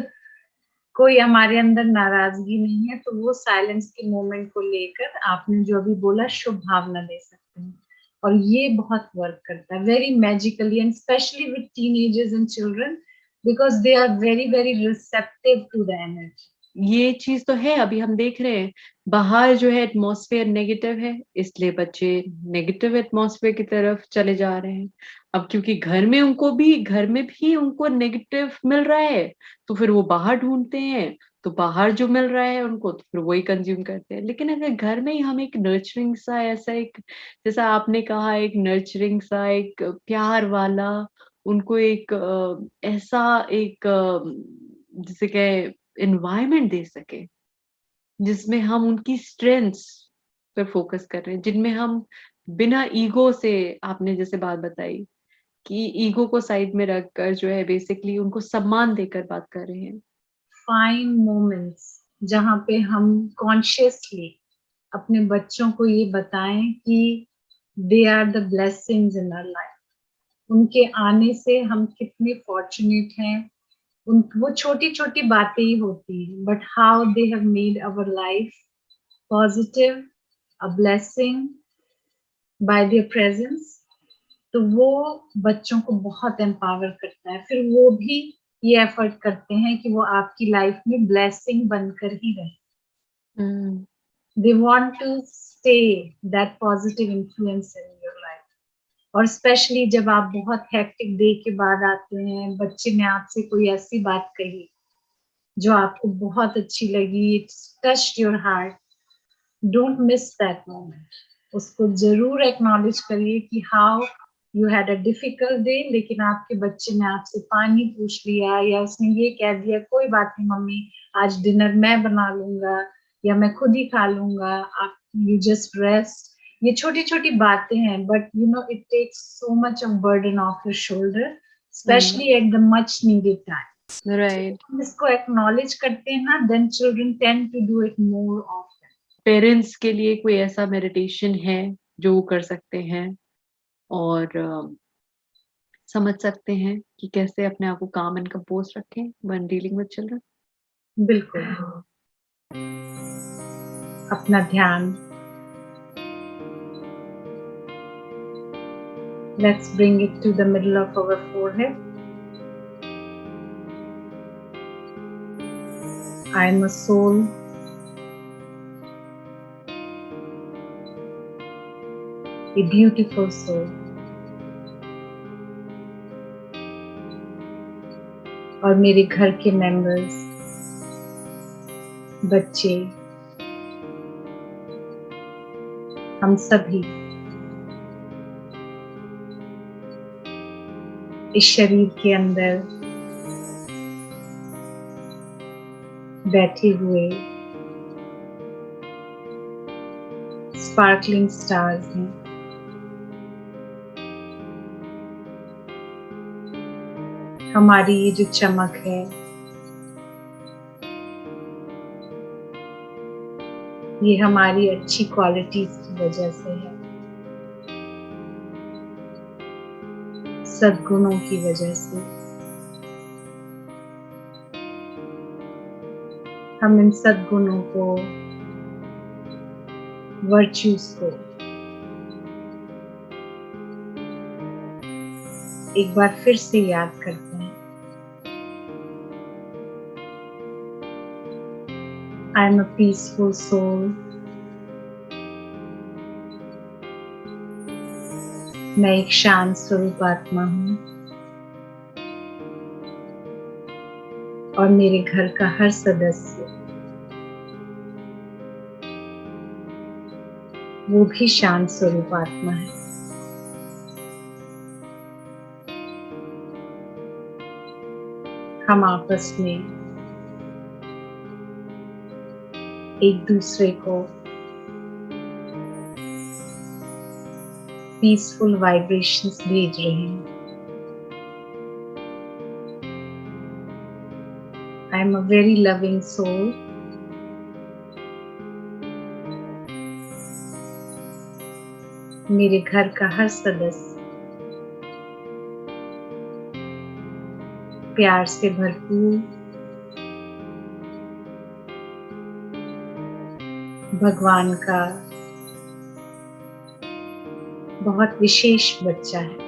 कोई हमारे अंदर नाराज़गी नहीं है, तो वो साइलेंस के मोमेंट को लेकर आपने जो अभी बोला शुभ भावना दे सकते हैं। और ये बहुत वर्क करता है, very magically and specially with teenagers and children because they are very, very receptive to the energy. ये चीज़ तो है, अभी हम देख रहे हैं, बाहर जो है एटमॉस्फेयर नेगेटिव है, इसलिए बच्चे नेगेटिव एटमॉस्फेयर की तरफ चले जा रहे हैं। अब क्योंकि घर में भी उनको नेगेटिव मिल रहा है, तो फिर वो बाहर ढूँढते हैं, तो बाहर जो मिल रहा है उनको, तो फिर वही कंज़्यूम करते हैं। लेकिन अगर घर में ही हम एक नर्चरिंग सा ऐसा एक जैसा आपने कहा एक नर्चरिंग सा एक प्यार वाला उनको एक ऐसा एक जिसे कहें एनवायरनमेंट दे सके, जिसमें हम उनकी स्ट्रेंथ्स पे फ़ोकस कर रहे हैं, जिनमें हम बिना ईगो से आपने जैसे बात बताई कि ईगो को साइड में रखकर जो है बेसिकली उनको सम्मान देकर बात कर रहे हैं। फाइन मोमेंट्स जहाँ पे हम कॉन्शियसली अपने बच्चों को ये बताएं कि they are the blessings in our life. उनके आने से हम कितने फॉर्चुनेट हैं। उन वो छोटी-छोटी बातें ही होती हैं, but how they have made our life positive, a blessing by their presence. तो वो बच्चों को बहुत एम्पावर करता है। फिर वो भी ये एफर्ट करते हैं कि वो आपकी लाइफ में ब्लेसिंग बनकर ही रहें। हुँ, They want to stay that positive influence in your life. और स्पेशली जब आप बहुत हेक्टिक डे के बाद आते हैं, बच्चे ने आपसे कोई ऐसी बात कही जो आपको बहुत अच्छी लगी, it's touched your heart, don't miss that moment. उसको ज़रूर एक्नॉलेज करिए कि how you had a difficult day, लेकिन आपके बच्चे ने आपसे पानी पूछ लिया या उसने ये कह दिया, "कोई बात नहीं मम्मी, आज डिनर मैं बना लूँगा या मैं खुद ही खा लूँगा, आप यू जस्ट रेस्ट।" ये छोटी-छोटी बातें हैं, but you know it takes so much of burden of your shoulder, hmm, specially at the much needed time. Right. हम इसको एक्नॉलेज करते हैं ना, then children tend to do it more often. Parents के लिए कोई ऐसा मेडिटेशन है जो वो कर सकते हैं और समझ सकते हैं कि कैसे अपने आप को काम एंड कंपोज़ रखें व्हेन डीलिंग विद चिल्ड्रन? बिल्कुल, अपना ध्यान, let's bring it to the middle of our forehead. I am a soul, a beautiful soul. और मेरे घर के मेंबर्स, बच्चे, हम सभी इस शरीर के अंदर बैठे हुए स्पार्कलिंग स्टार्स हैं। हमारी ये जो चमक है, ये हमारी अच्छी क्वालिटीज की वजह से है, सद्गुणों की वजह से। हम इन सद्गुणों को, वर्च्यूज को एक बार फिर से याद करते हैं। I am a peaceful soul. मैं एक शांत स्वरूप आत्मा हूँ और मेरे घर का हर सदस्य वो भी शांत स्वरूप आत्मा है। हम आपस में एक दूसरे को पीसफुल वाइब्रेशंस भेज रहे हैं। I am a very loving soul. मेरे घर का हर सदस्य प्यार से भरपूर, भगवान का बहुत विशेष बच्चा है।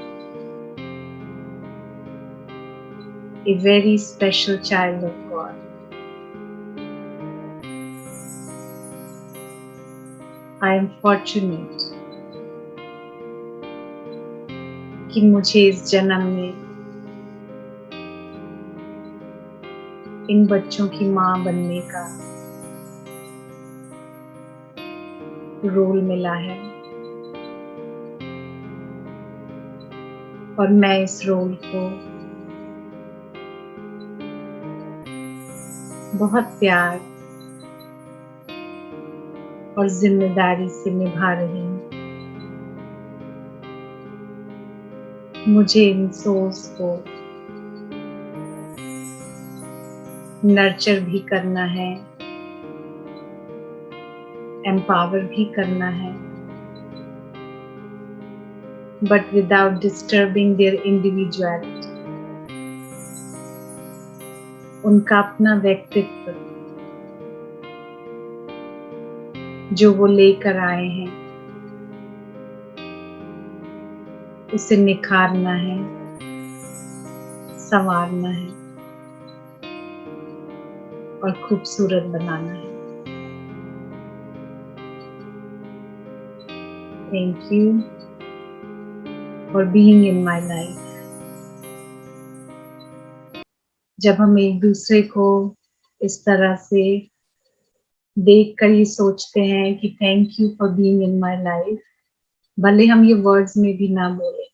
A very special child of God. I am fortunate कि मुझे इस जन्म में इन बच्चों की माँ बनने का रोल मिला है और मैं इस रोल को बहुत प्यार और जिम्मेदारी से निभा रही हूँ। मुझे इन सोल्स को नर्चर भी करना है, एम्पावर भी करना है, but without disturbing their individuality. उनका अपना व्यक्तित्व जो वो लेकर आए हैं उसे निखारना है, संवारना है और खूबसूरत बनाना है। Thank you for being in my life. जब हम एक दूसरे को इस तरह से देखकर ये सोचते हैं कि thank you for being in my life, भले हम ये वर्ड्स में भी ना बोले,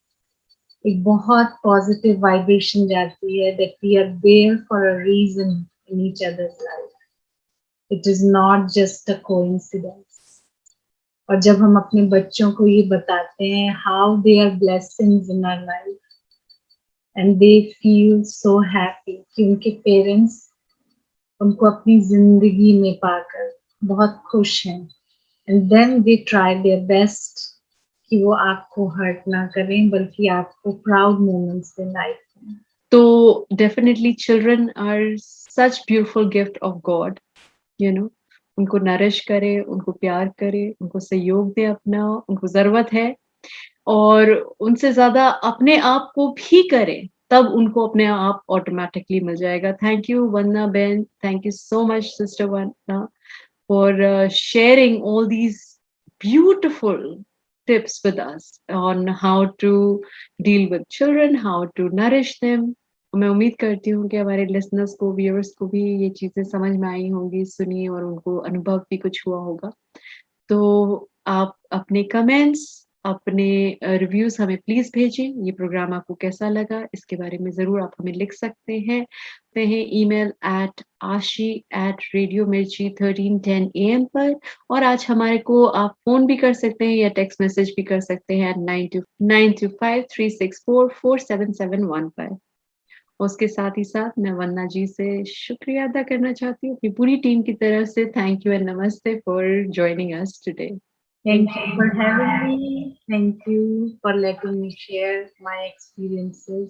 एक बहुत पॉजिटिव वाइब्रेशन जाती है that we are there for a reason in each other's life. It is not just a coincidence. और जब हम अपने बच्चों को ये बताते हैं how they are blessings in our life and they feel so happy कि उनके पेरेंट्स उनको अपनी जिंदगी में पाकर बहुत खुश हैं, and then they try their best कि वो आपको हर्ट ना करें बल्कि आपको प्राउड मोमेंट्स दें लाइफ में। तो definitely children are such beautiful gift of God, you know. उनको नरिश करे, उनको प्यार करे, उनको सहयोग दे अपना, उनको जरूरत है, और उनसे ज्यादा अपने आप को भी करें, तब उनको अपने आप ऑटोमेटिकली मिल जाएगा। Thank you Vandana Ben, thank you so much sister Vandana for sharing all these beautiful tips with us on how to deal with children, how to nourish them. मैं उम्मीद करती हूँ कि हमारे लिसनर्स को, व्यूअर्स को भी ये चीजें समझ में आई होंगी, सुनी, और उनको अनुभव भी कुछ हुआ होगा। तो आप अपने कमेंट्स, अपने रिव्यूज हमें प्लीज भेजें। ये प्रोग्राम आपको कैसा लगा, इसके बारे में जरूर आप हमें लिख सकते हैं। email at ashi@radiomirchi1310 AM पर, और आज हमारे को आप फोन भी कर सकते हैं या टेक्स्ट मैसेज भी कर सकते हैं 9253644771 पर। उसके साथ ही साथ मैं वंदना जी से शुक्रिया अदा करना चाहती हूँ अपनी पूरी टीम की तरफ से। थैंक यू एंड नमस्ते for joining us today. Thank you for having me. Thank you for letting me share my experiences.